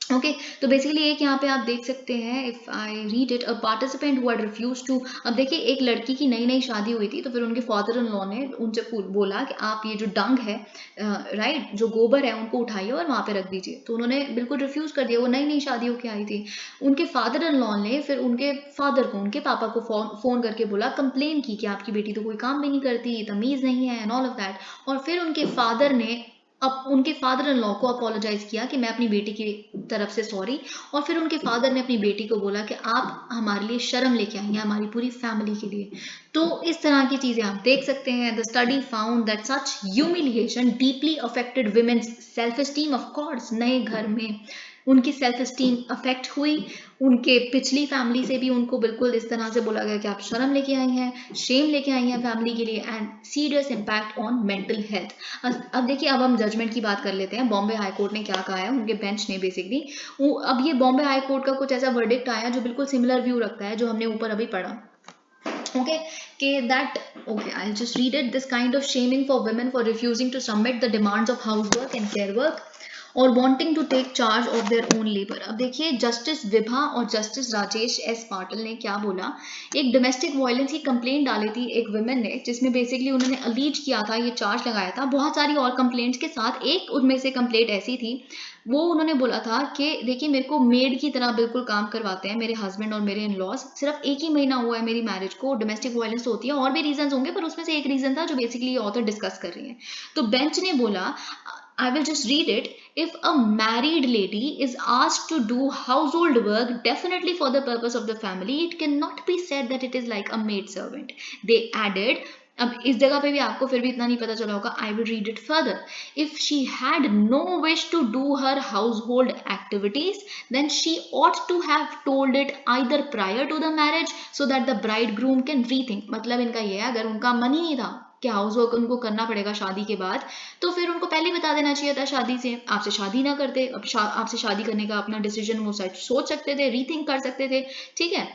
ओके तो बेसिकली एक यहाँ पे आप देख सकते हैं, if I read it, a participant who had refuse to. अब देखिए एक लड़की की नई नई शादी हुई थी तो फिर उनके फादर इन लॉ ने उनसे बोला कि आप ये जो डंग है, राइट, जो गोबर है उनको उठाइए और वहाँ पे रख दीजिए. तो उन्होंने बिल्कुल रिफ्यूज कर दिया. वो नई नई शादी होके आई थी. उनके फादर इन लॉ ने फिर उनके फादर को, उनके पापा को फोन करके बोला, कंप्लेन की कि आपकी बेटी तो कोई काम भी नहीं करती, तमीज नहीं है एंड ऑल ऑफ दैट. और फिर उनके फादर ने अब उनके फादर इन लॉ को अपोलोजाइज किया कि मैं अपनी बेटी की तरफ से सॉरी. और फिर उनके फादर ने अपनी बेटी को बोला कि आप हमारे लिए शर्म लेके आई हैं, हमारी पूरी फैमिली के लिए. तो इस तरह की चीजें आप देख सकते हैं. The study found that such humiliation deeply affected women's self esteem. Of course नए घर में उनकी सेल्फ एस्टीम अफेक्ट हुई. उनके पिछली फैमिली से भी उनको बिल्कुल इस तरह से बोला गया कि आप शर्म लेके आई हैं, शेम लेके आई हैं फैमिली के लिए, and serious impact on mental health. अब देखिए, अब हम जजमेंट की बात कर लेते हैं. बॉम्बे हाई कोर्ट ने क्या कहा है, उनके बेंच ने बेसिकली. अब ये बॉम्बे हाई कोर्ट का कुछ ऐसा वर्डिक्ट आया जो बिल्कुल सिमिलर व्यू रखता है जो हमने ऊपर अभी पढ़ा. Okay, I'll just read it. This kind of shaming for women for refusing to submit the demands of housework and care work और wanting to take charge of their own labor. अब देखिए जस्टिस विभा और जस्टिस राजेश एस पाटिल ने क्या बोला. एक डोमेस्टिक वायलेंस की कंप्लेंट डाली थी एक विमेन ने, जिसमें बेसिकली उन्होंने अलीज किया था, ये चार्ज लगाया था बहुत सारी और कंप्लेंट्स के साथ. एक उनमें से कंप्लेंट ऐसी थी, वो उन्होंने बोला था कि देखिए मेरे को मेड की तरह बिल्कुल काम करवाते हैं मेरे हस्बैंड और मेरे इन लॉज. सिर्फ एक ही महीना हुआ है मेरी मैरिज को. डोमेस्टिक वायलेंस होती है, और भी रीजन होंगे पर उसमें से एक रीजन था जो बेसिकली ऑथर डिस्कस कर रही है. तो बेंच ने बोला, I will just read it. If a married lady is asked to do household work, definitely for the purpose of the family, it cannot be said that it is like a maid servant. They added, अब इस जगह पे भी आपको फिर भी इतना नहीं पता चला होगा. I will read it further. If she had no wish to do her household activities, then she ought to have told it either prior to the marriage so that the bridegroom can rethink. मतलब इनका ये है, अगर उनका मन ही नहीं था कि हाउस वर्क उनको करना पड़ेगा शादी के बाद, तो फिर उनको पहले बता देना चाहिए था शादी से. आपसे शादी ना करते, अब आपसे शादी करने का अपना डिसीजन वो सोच सकते थे, रीथिंक कर सकते थे. ठीक है,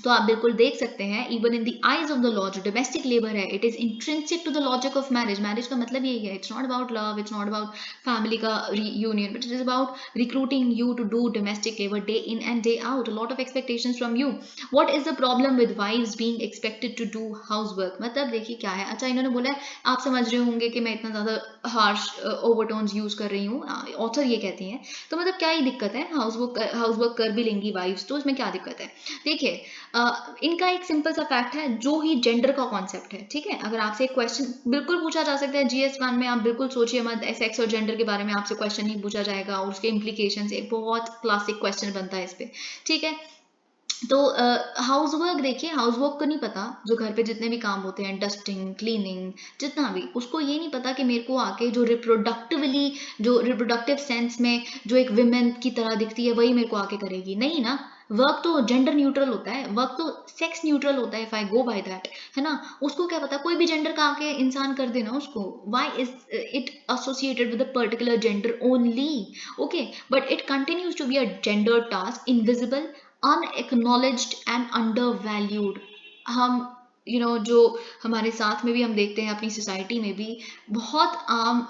तो आप बिल्कुल देख सकते हैं, even in the eyes of the law जो डोमेस्टिक लेबर है, it is intrinsic to the logic of marriage. Marriage का मतलब यही है, it's not about love, it's not about family का union, but it is about recruiting you to do domestic labour day in and day out. Lot of expectations from you. What is the problem with wives being expected to do house work. मतलब देखिए क्या है. अच्छा, इन्होंने बोला है, आप समझ रहे होंगे कि मैं इतना ज्यादा हार्श ओवरटोन्स यूज कर रही हूँ, ऑथर ये कहती हैं, तो मतलब क्या ही दिक्कत है, हाउस वर्क कर भी लेंगी वाइव्स, तो इसमें क्या दिक्कत है. देखिए इनका एक सिंपल सा फैक्ट है, जो ही जेंडर का कॉन्सेप्ट है. ठीक है, अगर आपसे एक क्वेश्चन बिल्कुल पूछा जा सकता है GS1 में, आप बिल्कुल सोचिए मत, सेक्स और जेंडर के बारे में आपसे क्वेश्चन नहीं पूछा जाएगा और उसके इम्प्लीकेशन एक बहुत क्लासिक क्वेश्चन बनता है इस पे. ठीक है, तो हाउस वर्क देखिए, हाउस वर्क को नहीं पता, जो घर पे जितने भी काम होते हैं, डस्टिंग, क्लीनिंग, जितना भी, उसको ये नहीं पता कि मेरे को आके जो रिप्रोडक्टिव सेंस में जो एक विमेन की तरह दिखती है वही मेरे को आके करेगी. नहीं ना, वर्क तो जेंडर न्यूट्रल होता है, वर्क तो सेक्स न्यूट्रल होता है, if I go by that, है ना. उसको क्या पता, कोई भी जेंडर का आके इंसान कर देना उसको. Why is it associated with a particular gender only. Okay, but it continues to be a gender task, invisible, unacknowledged and undervalued. हम जो हमारे साथ में भी हम देखते हैं, अपनी सोसाइटी में भी बहुत आम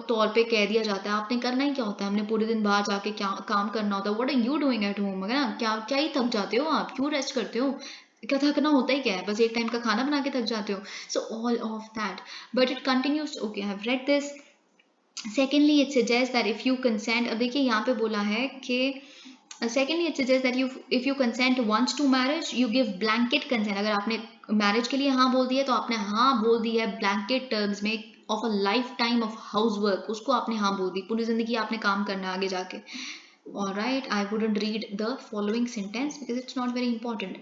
तौर पे कह दिया जाता है, आपने करना ही क्या होता है, हमने पूरे दिन बाहर जाके क्या काम करना होता है. What are you doing at home, है ना, क्या ही थक जाते हो आप, क्यों रेस्ट करते हो, क्या थकना होता ही क्या है, बस एक टाइम का खाना बना के थक जाते हो. So all of that, but it continues. Okay, I have read this. Secondly it suggest that if you consent. अब देखिए यहाँ पे बोला है कि secondly it suggests that if you consent once to marriage, you give blanket consent. अगर आपने मैरिज के लिए हाँ बोल दिया तो आपने हाँ बोल दी है ब्लैंकेट टर्म्स में of a life time of house work. उसको आपने हाँ बोल दी, पूरी जिंदगी आपने काम करना है आगे जाके. Alright, I wouldn't read the following sentence because it's not very important.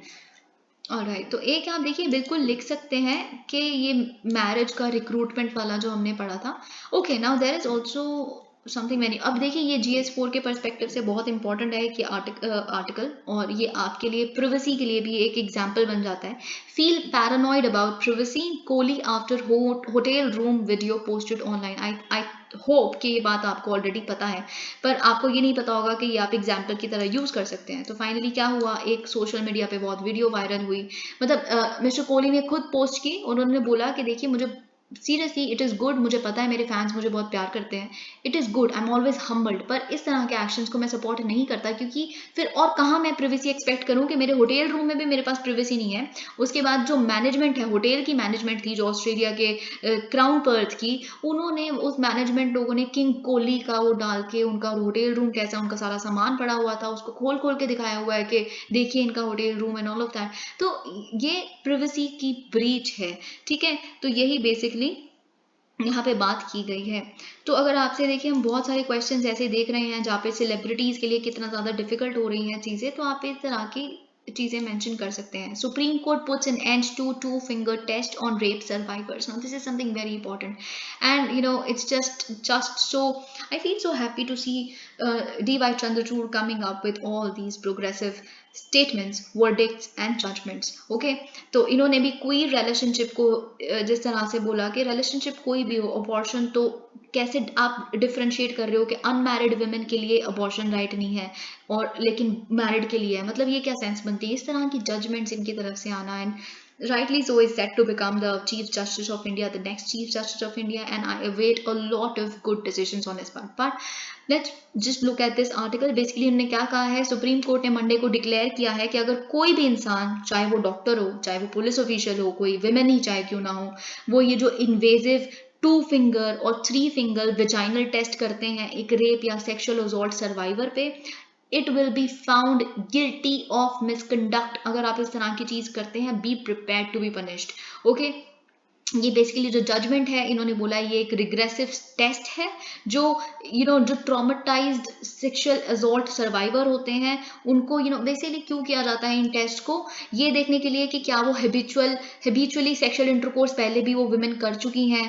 Alright, तो एक आप देखिए बिल्कुल लिख सकते हैं कि ये मैरिज का रिक्रूटमेंट वाला जो हमने पढ़ा था. Okay, now there is also something many. अब देखिए ये GS4 के पर्सपेक्टिव से बहुत इंपॉर्टेंट है कि आर्टिकल, और ये आपके लिए प्रिवेसी के लिए भी एक एग्जाम्पल बन जाता है। Feel paranoid about privacy, Kohli after hotel room video posted online. I hope कि ये बात आपको ऑलरेडी पता है, पर आपको ये नहीं पता होगा कि ये आप एग्जाम्पल की तरह यूज कर सकते हैं। तो फाइनली क्या हुआ, एक सोशल मीडिया पे बहुत वीडियो वायरल हुई। मतलब मिस्टर कोहली ने खुद पोस्ट की, उन्होंने बोला कि देखिए मुझे सीरियसली इट इज़ गुड, मुझे पता है मेरे फैंस मुझे बहुत प्यार करते हैं, it is good, I am always humbled, पर इस तरह के एक्शंस को मैं सपोर्ट नहीं करता, क्योंकि फिर और कहाँ मैं प्रिवेसी एक्सपेक्ट करूँ कि मेरे होटल रूम में भी मेरे पास प्रिवेसी नहीं है। उसके बाद जो मैनेजमेंट है, होटल की मैनेजमेंट थी जो ऑस्ट्रेलिया के क्राउन पर्थ की, उन्होंने उस मैनेजमेंट लोगों ने किंग कोहली का वो डाल के उनका होटल रूम कैसा, उनका सारा सामान पड़ा हुआ था, उसको खोल खोल के दिखाया हुआ है कि देखिए इनका hotel room and all of that. तो ये प्रिवेसी की ब्रीच है, ठीक है। तो यही बेसिकली यहाँ पे बात की गई है। तो अगर आपसे देखिए हम बहुत सारे क्वेश्चंस ऐसे देख रहे हैं जहाँ पे सेलिब्रिटीज़ के लिए कितना ज़्यादा डिफिकल्ट हो रही हैं चीज़ें, तो आप इस तरह की चीज़ें मेंशन कर सकते हैं। Supreme Court puts an end to two finger test on rape survivors. Now this is something very important, and you know it's just so I feel so happy to see D.Y. Chandrachud coming up with all these progressive statements, verdicts and judgments. Okay, तो इन्होंने भी क्वीर रिलेशनशिप को जिस तरह से बोला कि रिलेशनशिप कोई भी हो, अबॉर्शन तो कैसे आप डिफरेंशिएट कर रहे हो कि अनमैरिड वुमेन के लिए अबॉर्शन राइट नहीं है और लेकिन मैरिड के लिए है, मतलब ये क्या सेंस बनती है। इस तरह की जजमेंट्स इनकी तरफ से आना, and rightly so is set to become the Chief Justice of India, the next Chief Justice of India, and I await a lot of good decisions on his part. But let's just look at this article. Basically उन्होंने क्या कहा है, सुप्रीम कोर्ट ने मंडे को डिक्लेयर किया है कि अगर कोई भी इंसान, चाहे वो डॉक्टर हो, चाहे वो पुलिस ऑफिशियल हो, कोई विमेन ही चाहे क्यों ना हो, वो ये जो इन्वेजिव 2 फिंगर और 3 फिंगर विजाइनल टेस्ट करते हैं एक रेप या सेक्सुअल असॉल्ट सर्वाइवर पे, it will be found guilty of misconduct. अगर आप इस तरह की चीज करते हैं, be prepared to be punished. Okay, ये बेसिकली जो जजमेंट है, इन्होंने बोला ये एक रिग्रेसिव टेस्ट है जो जो ट्रॉमेटाइज्ड सेक्सुअल असॉल्ट सर्वाइवर होते हैं उनको बेसिकली क्यों किया जाता है इन टेस्ट को, ये देखने के लिए कि क्या वो हैबिचुअली सेक्सुअल इंटरकोर्स पहले भी वो वुमेन कर चुकी हैं,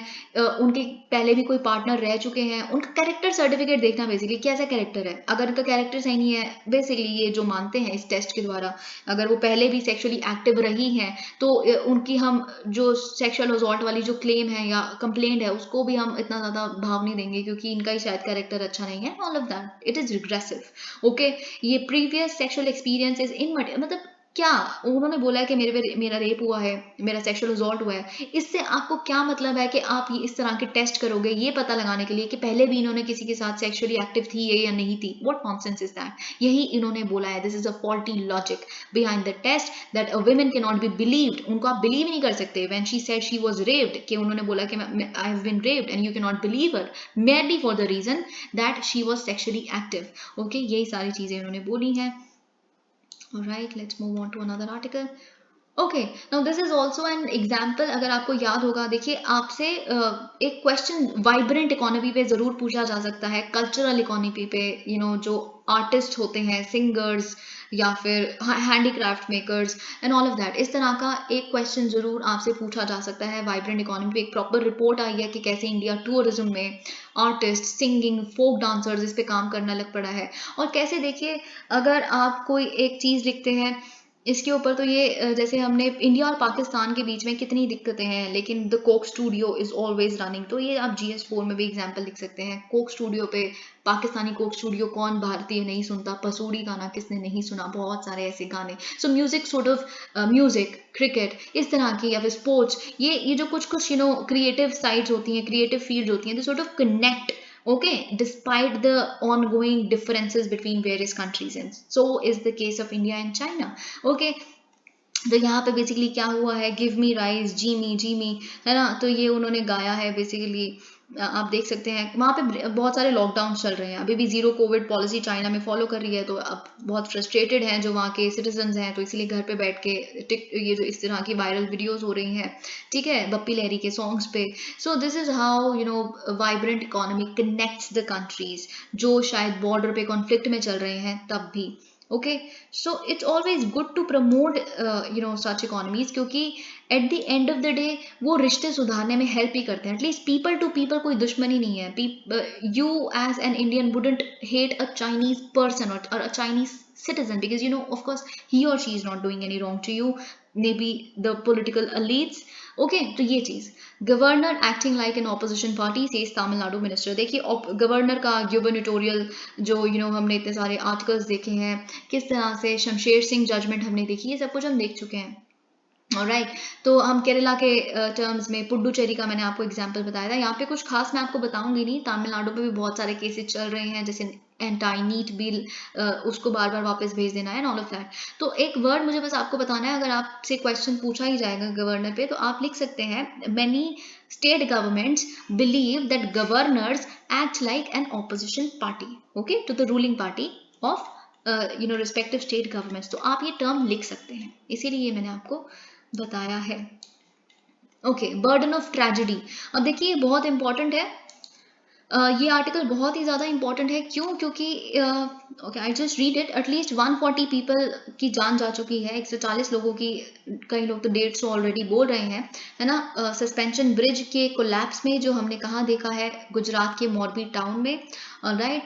उनके पहले भी कोई पार्टनर रह चुके हैं, उनका कैरेक्टर सर्टिफिकेट देखना, बेसिकली कैसा कैरेक्टर है। अगर उनका कैरेक्टर सही नहीं है, बेसिकली ये जो मानते हैं इस टेस्ट के द्वारा, अगर वो पहले भी सेक्सुअली एक्टिव रही हैं तो उनकी हम जो सेक्सुअल असॉल्ट वाली जो क्लेम है या कंप्लेंट है उसको भी हम इतना ज़्यादा भाव नहीं देंगे क्योंकि इनका ही शायद कैरेक्टर अच्छा नहीं है, all of that, it is regressive. Okay, ये previous sexual experience is in मतलब क्या उन्होंने बोला है कि मेरा रेप हुआ है, मेरा सेक्सुअल असॉल्ट हुआ है, इससे आपको क्या मतलब है कि आप ये इस तरह के टेस्ट करोगे ये पता लगाने के लिए कि पहले भी इन्होंने किसी के साथ सेक्सुअली एक्टिव थी या नहीं थी। व्हाट नॉनसेंस इज दैट, यही इन्होंने बोला है, this is a faulty logic behind the test that a women can not be believed. उनको आप बिलीव नहीं कर सकते when she said she was raped, कि उन्होंने बोला कि I have been raped and you can not believe her merely for the reason that she was sexually active. Okay, यही सारी चीजें इन्होंने बोली हैं। Alright, let's move on to another article. Okay, now this is also an example. अगर आपको याद होगा, देखिए आपसे एक क्वेश्चन वाइब्रेंट इकोनॉमी पे ज़रूर पूछा जा सकता है, कल्चरल इकोनॉमी पे, जो आर्टिस्ट होते हैं, सिंगर्स या फिर handicraft makers and all of that, इस तरह का एक क्वेश्चन ज़रूर आपसे पूछा जा सकता है वाइब्रेंट इकोनॉमी पे। एक प्रॉपर रिपोर्ट आई है कि कैसे इंडिया टूरिज्म में आर्टिस्ट, सिंगिंग, फोक डांसर्स इस पे काम करना लग पड़ा है, और कैसे देखिए अगर आप कोई एक चीज़ लिखते हैं इसके ऊपर, तो ये जैसे हमने इंडिया और पाकिस्तान के बीच में कितनी दिक्कतें हैं, लेकिन the Coke studio is always running. तो ये आप GS4 में भी एग्जांपल लिख सकते हैं, कोक स्टूडियो पे, पाकिस्तानी कोक स्टूडियो, कौन भारतीय नहीं सुनता, पसूड़ी गाना किसने नहीं सुना, बहुत सारे ऐसे गाने। सो music sort of music, cricket, इस तरह की, या फिर स्पोर्ट्स, ये जो कुछ कुछ क्रिएटिव साइड्स होती हैं, क्रिएटिव फील्ड होती हैं, they sort of connect, okay, despite the ongoing differences between various countries, and so is the case of India and China. Okay, तो यहाँ पे बेसिकली क्या हुआ है, गिव मी राइस, जी मी, है ना, तो ये उन्होंने गाया है बेसिकली। आप देख सकते हैं वहाँ पे बहुत सारे लॉकडाउन चल रहे हैं, अभी भी जीरो कोविड पॉलिसी चाइना में फॉलो कर रही है, तो अब बहुत फ्रस्ट्रेटेड हैं जो वहाँ के सिटीजन्स हैं, तो इसीलिए घर पे बैठ के ये जो इस तरह की वायरल वीडियोस हो रही हैं, ठीक है, बप्पी लहरी के सॉन्ग्स पे। So this is how vibrant economy connects the countries जो शायद बॉर्डर पे कॉन्फ्लिक्ट में चल रहे हैं तब भी। Okay, so it's always good to promote such economies, क्योंकि at the end of the day वो रिश्ते सुधारने में हेल्प ही करते हैं. एटलीस्ट पीपल टू पीपल कोई दुश्मनी नहीं है. You as an Indian wouldn't hate a Chinese person or a Chinese citizen because you know of course he or she is not doing any wrong to you, maybe the political elites. Okay तो ये चीज. Governor acting like an opposition party says Tamil Nadu minister. देखिए गवर्नर का गुबर्नेटोरियल जो हमने इतने सारे आर्टिकल्स देखे हैं, किस तरह से शमशेर सिंह जजमेंट हमने देखी, ये सब कुछ हम देख चुके हैं. ऑलराइट, तो हम केरला के टर्म्स में पुडुचेरी का मैंने आपको एग्जांपल बताया था. यहाँ पे कुछ खास मैं आपको बताऊंगी नहीं. तमिलनाडु में भी बहुत सारे केसेस चल रहे हैं, जैसे एंटी नीट बिल, उसको बार बार वापस भेज देना है एंड ऑल ऑफ दैट. तो एक वर्ड मुझे बस आपको बताना है, अगर आपसे क्वेश्चन पूछा ही जाएगा गवर्नर पे तो आप लिख सकते हैं many state governments believe that governors act like an opposition party, okay, to the ruling party of respective state governments. तो आप ये टर्म लिख सकते हैं, इसीलिए ये मैंने आपको बताया है. Okay, burden of tragedy. अब देखिए बहुत इंपॉर्टेंट है. ये आर्टिकल बहुत ही ज़्यादा इंपॉर्टेंट है. क्यों? क्योंकि okay I just read it. At least 140 people की जान जा चुकी है, 140 लोगों की, कई लोग तो 150 ऑलरेडी बोल रहे हैं, है ना. सस्पेंशन ब्रिज के कोलैप्स में जो हमने कहाँ देखा है, गुजरात के मोरबी टाउन में, राइट,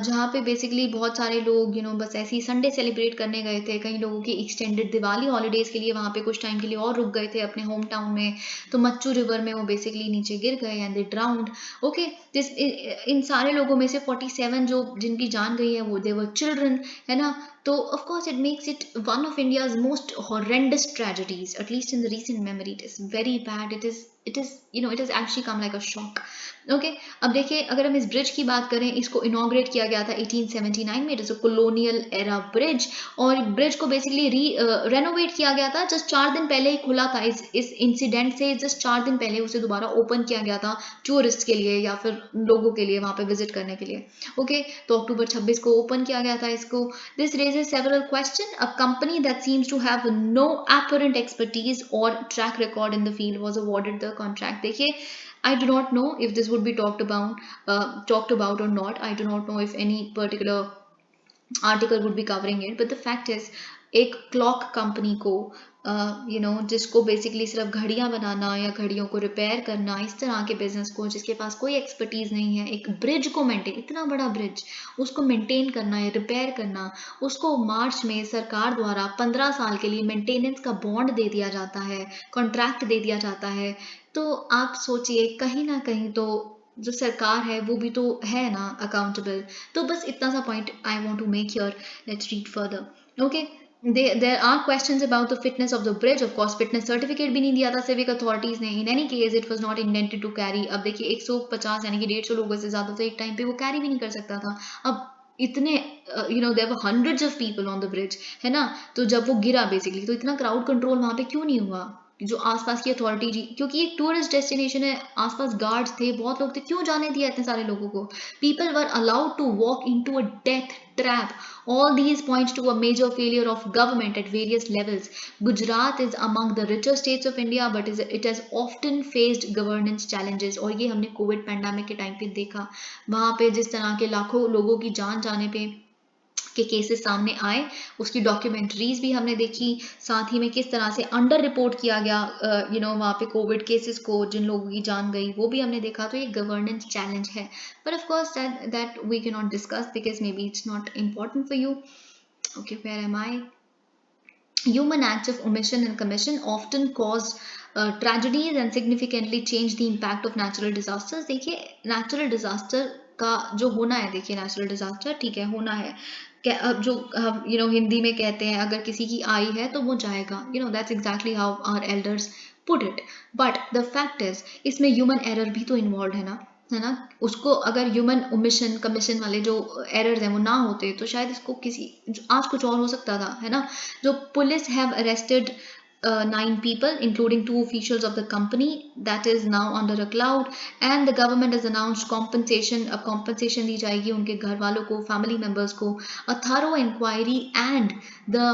जहाँ पे बेसिकली बहुत सारे लोग बस ऐसे ही संडे सेलिब्रेट करने गए थे. कई लोगों की एक्सटेंडेड दिवाली हॉलीडेज के लिए वहाँ पे कुछ टाइम के लिए और रुक गए थे अपने होम टाउन में, तो मच्चू रिवर में वो बेसिकली नीचे गिर गए एंड दे ड्राउन्ड. ओके, इन सारे लोगों में से 47 जो जिनकी जान गई है वो दे वर चिल्ड्रन, है ना. तो of course it makes it one of India's most horrendous tragedies, at least in the recent memory. It is very bad. It is actually come like a shock. Okay, अब देखिए अगर हम इस ब्रिज की बात करें, इसको इनॉग्रेट किया गया था 1879 में. It is a colonial era bridge, और ब्रिज को बेसिकली रेनोवेट किया गया था. जस्ट 4 दिन पहले ही खुला था. इस इंसिडेंट से जस्ट 4 दिन पहले उसे दोबारा ओपन किया गया था टूरिस्ट के लिए या फिर लोगों के लिए वहां पे विजिट करने के लिए. ओके, तो अक्टूबर 26 को ओपन किया गया था इसको. This raises several question. A company that seems to have no apparent expertise और track record in the field was awarded the contract. देखिए I do not know if this would be talked about or not. I do not know if any particular article would be covering it, but the fact is एक क्लॉक कंपनी को जिसको बेसिकली सिर्फ घड़ियां बनाना या घड़ियों को रिपेयर करना, इस तरह के बिजनेस को, जिसके पास कोई एक्सपर्टीज नहीं है, एक ब्रिज को मेंटेन, इतना बड़ा ब्रिज उसको मेंटेन करना या रिपेयर करना, उसको मार्च में सरकार द्वारा 15 साल के लिए मेंटेनेंस का बॉन्ड दे दिया जाता है, कॉन्ट्रैक्ट दे दिया जाता है. तो आप सोचिए कहीं ना कहीं तो जो सरकार है वो भी तो है ना अकाउंटेबल. तो बस इतना सा point I want to make here. Let's read further. Okay, there are questions about the fitness of the bridge. Of course fitness certificate भी नहीं दिया था civic authorities ने. in any case it was not intended to carry. अब देखिए 150 यानी कि 150 लोगों से ज्यादा तो एक टाइम पे वो कैरी भी नहीं कर सकता था. अब इतने there were hundreds of people on the bridge, है ना. तो जब वो गिरा बेसिकली, तो इतना क्राउड कंट्रोल वहां पे क्यों नहीं हुआ? जो आसपास की अथॉरिटी जी, क्योंकि एक टूरिस्ट डेस्टिनेशन है, आसपास गार्ड्स थे, बहुत लोग थे, क्यों जाने दिया इतने सारे लोगों को? People were allowed to walk into a death trap. All these points to a major failure of government at various levels. Gujarat is among the richer states of India, but it has often faced governance challenges. और ये हमने कोविड पैंडेमिक के टाइम पे देखा. वहाँ पे जिस तरह के लाखों लोगों की जान जाने पे के केसेस सामने आए, उसकी डॉक्यूमेंट्रीज भी हमने देखी. साथ ही में किस तरह से अंडर रिपोर्ट किया गया वहाँ पे कोविड केसेस को, जिन लोगों की जान गई, वो भी हमने देखा. तो ये गवर्नेंस चैलेंज है. But of course that we can not discuss because maybe it's not important for you. Okay, where am I? Human acts of omission and commission often cause tragedies and significantly change the impact of natural disasters. देखिए नेचुरल डिजास्टर का जो होना है, देखिए नेचुरल डिजास्टर ठीक है होना है, अब जो हिंदी में कहते हैं अगर किसी की आई है तो वो जाएगा, that's exactly how our elders put it. But the fact is इसमें ह्यूमन एरर भी तो इन्वॉल्व है ना. उसको अगर ह्यूमन ओमिशन कमीशन वाले जो एरर्स हैं वो ना होते तो शायद इसको आज कुछ और हो सकता था, है ना. जो police have arrested 9 people including 2 officials of the company that is now under a cloud, and the government has announced compensation. अब compensation दी जाएगी उनके घर वालों को, family members को. A thorough inquiry and the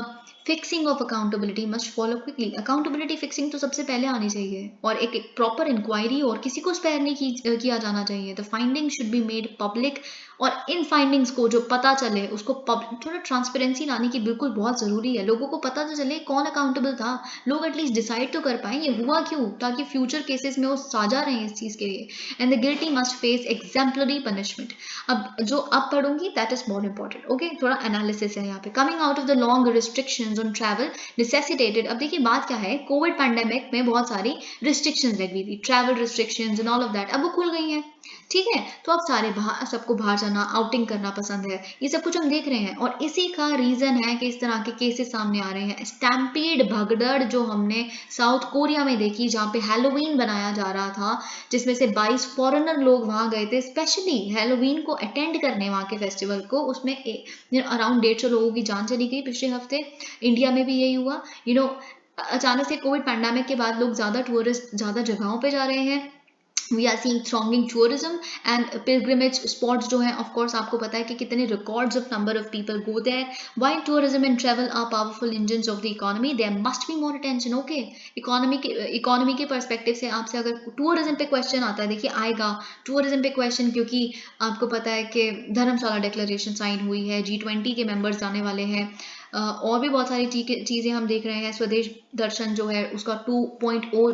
fixing of accountability must follow quickly. Accountability fixing तो सबसे पहले आनी चाहिए और एक प्रॉपर इंक्वायरी और किसी को स्पेयर नहीं किया जाना चाहिए। The finding should be made public और इन फाइंडिंग्स को जो पता चले उसको थोड़ा ट्रांसपेरेंसी लाने की बिल्कुल बहुत ज़रूरी है। लोगों को पता तो चले कौन अकाउंटेबल था, लोग एटलीस्ट डिसाइड तो कर पाएं ये हुआ क्यों, ताकि फ्यूचर केसेस में वो साझा रहें इस चीज़ के लिए। And the guilty must face exemplary punishment. अब जो अब पढ़ूंगी that is more important. Okay, थोड़ा एनालिसिस है यहाँ पे। Coming out of the long restrictions on travel necessitated. अब देखिए बात क्या है, कोविड पैंडेमिक में बहुत सारी रिस्ट्रिक्शंस लगी थी, travel restrictions and all of that, अब वो खुल गई हैं। ठीक है, तो अब सबको बाहर जाना, आउटिंग करना पसंद है, ये सब कुछ हम देख रहे हैं और इसी का रीजन है कि इस तरह के केसेस सामने आ रहे हैं। स्टैम्पीड भगदड़ जो हमने साउथ कोरिया में देखी, जहाँ पे हैलोवीन बनाया जा रहा था, जिसमें से 22 फॉरेनर लोग वहां गए थे स्पेशली हैलोवीन को अटेंड करने, वहां के फेस्टिवल को। उसमें अराउंड 150 लोगों की जान चली गई पिछले हफ्ते। इंडिया में भी यही हुआ। अचानक से कोविड पैंडेमिक के बाद लोग ज्यादा टूरिस्ट ज्यादा जगहों पे जा रहे हैं। We are seeing thronging tourism and pilgrimage spots जो हैं, ऑफ कोर्स आपको पता है कि कितने records of number of people go there. While tourism and travel are powerful engines of the economy, there must be more attention. Okay, economy के पर्सपेक्टिव से आपसे अगर टूरिज्म पे क्वेश्चन आता है, देखिए आएगा टूरिज्म पे क्वेश्चन, क्योंकि आपको पता है कि धर्मशाला डिक्लेरेशन साइन हुई है, G20 के मेंबर्स जाने वाले हैं। और भी बहुत सारी चीज़ें हम देख रहे हैं। स्वदेश दर्शन जो है उसका 2.0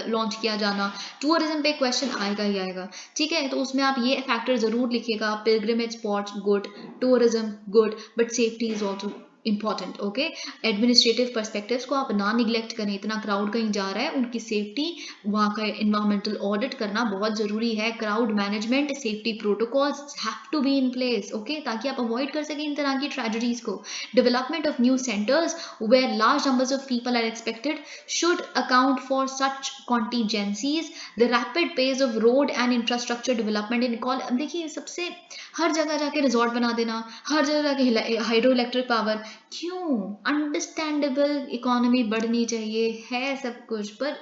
लॉन्च किया जाना, टूरिज्म पे क्वेश्चन आएगा ही आएगा। ठीक है, तो उसमें आप ये फैक्टर जरूर लिखिएगा, pilgrimage spots good, tourism good, but safety is also important. Okay, administrative perspectives को आप ना निग्लेक्ट करें। इतना क्राउड कहीं जा रहा है, उनकी सेफ्टी, वहाँ का एनवायरमेंटल ऑडिट करना बहुत जरूरी है। Crowd management, safety protocols have to be in place, okay, ताकि आप अवॉइड कर सकें इन तरह की ट्रेजेडीज को। Development of new centres where large numbers of people are expected should account for such contingencies. The rapid pace of road and infrastructure development in call, अब देखिए सबसे हर जगह जाके रिजॉर्ट बना देना, हर जगह जाके हाइड्रो इलेक्ट्रिक पावर, क्यों? अंडरस्टैंडेबल, इकोनॉमी बढ़नी चाहिए है सब कुछ, पर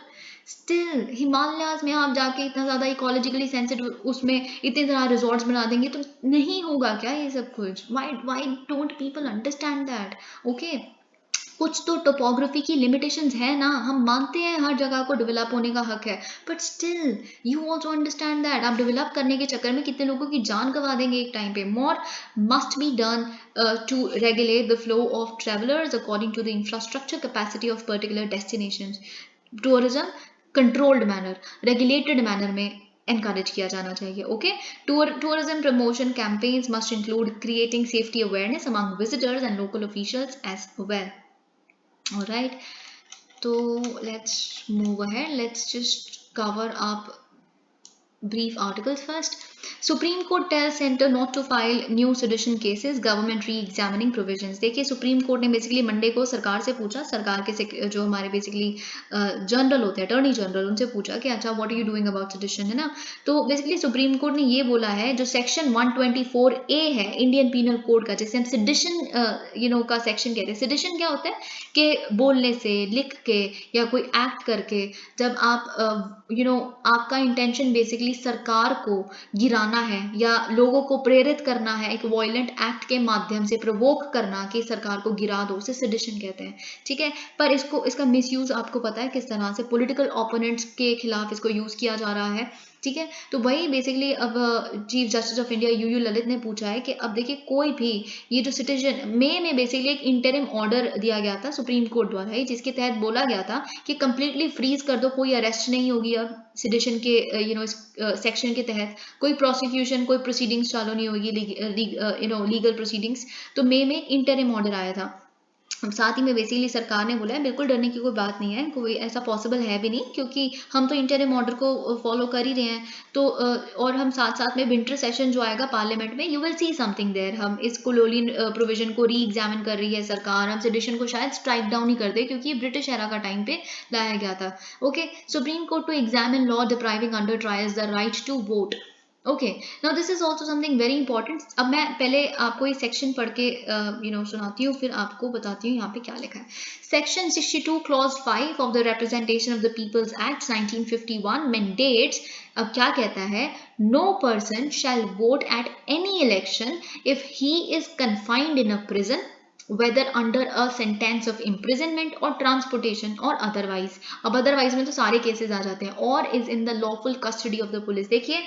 स्टिल हिमालयाज में आप जाके इतना ज्यादा इकोलॉजिकली सेंसिटिव उसमें इतने तरह रिजॉर्ट्स बना देंगे तो नहीं होगा क्या ये सब कुछ? Why don't people understand that? Okay, कुछ तो टोपोग्राफी की लिमिटेशंस है ना, हम मानते हैं हर जगह को डेवलप होने का हक है, but still you also understand that आप डेवलप करने के चक्कर में कितने लोगों की जान गंवा देंगे एक टाइम पे। More must be done to regulate the flow of travellers according to the infrastructure capacity of particular destinations. Tourism controlled manner, regulated manner में encourage किया जाना चाहिए। Okay, tourism promotion campaigns must include creating safety awareness among visitors and local officials as well. All right, so let's move ahead. Let's just cover up brief articles first. Supreme Court tells Center not to file new sedition cases, government re-examining provisions. देखिए सुप्रीम कोर्ट ने बेसिकली मंडे को सरकार से पूछा, सरकार के जो हमारे बेसिकली जनरल होते हैं, अटॉर्नी जनरल, उनसे पूछा कि अच्छा what are you doing about sedition, है ना। तो बेसिकली सुप्रीम कोर्ट ने ये बोला है, जो सेक्शन 124A है इंडियन पीनल कोड का, जैसे हम सेडिशन का सेक्शन कहते हैं। सेडिशन क्या होता है कि बोलने से, लिख के या कोई एक्ट करके, जब आप आपका इंटेंशन बेसिकली सरकार को गिराना है या लोगों को प्रेरित करना है, एक वॉयलेंट एक्ट के माध्यम से प्रोवोक करना कि सरकार को गिरा दो, उसे सेडिशन कहते हैं। ठीक है, पर इसका मिसयूज आपको पता है किस तरह से पॉलिटिकल ओपोनेंट्स के खिलाफ इसको यूज किया जा रहा है। ठीक है, तो वही बेसिकली अब Chief Justice of India UU Lalit ने पूछा है कि अब देखिए कोई भी ये जो सिटीजन में बेसिकली एक इंटरिम ऑर्डर दिया गया था सुप्रीम कोर्ट द्वारा ही, जिसके तहत बोला गया था कि कंप्लीटली फ्रीज कर दो, कोई अरेस्ट नहीं होगी अब सिडिशन के इस सेक्शन के तहत, कोई प्रोसिक्यूशन, कोई प्रोसीडिंग्स चालू नहीं होगी, लीगल प्रोसीडिंग्स। तो मई में इंटरिम ऑर्डर आया था। साथ ही में बेसिकली सरकार ने बोला है बिल्कुल डरने की कोई बात नहीं है, कोई ऐसा पॉसिबल है भी नहीं, क्योंकि हम तो इंटरिम ऑर्डर को फॉलो कर ही रहे हैं। तो और हम साथ साथ में विंटर सेशन जो आएगा पार्लियामेंट में, you will see something there. हम इस कोलोनियल प्रोविजन को री एग्जामिन कर रही है सरकार, हम सेडिशन को शायद स्ट्राइक डाउन ही कर दे, क्योंकि ये ब्रिटिश एरा का टाइम पे लाया गया था। Okay, Supreme Court to examine law depriving undertrials the right to vote. Okay, now this is also something very important. अब मैं पहले आपको ये सेक्शन पढ़ के सुनाती हूँ, फिर आपको बताती हूँ यहाँ पे क्या लिखा है। Section 62 clause 5 of the representation of the people's act 1951 mandates, अब क्या कहता है, no person shall vote at any election if he is confined in a prison whether under a sentence of imprisonment or transportation or otherwise. अब otherwise में तो सारे केसेस आ जाते हैं, or is in the lawful custody of the police. देखिए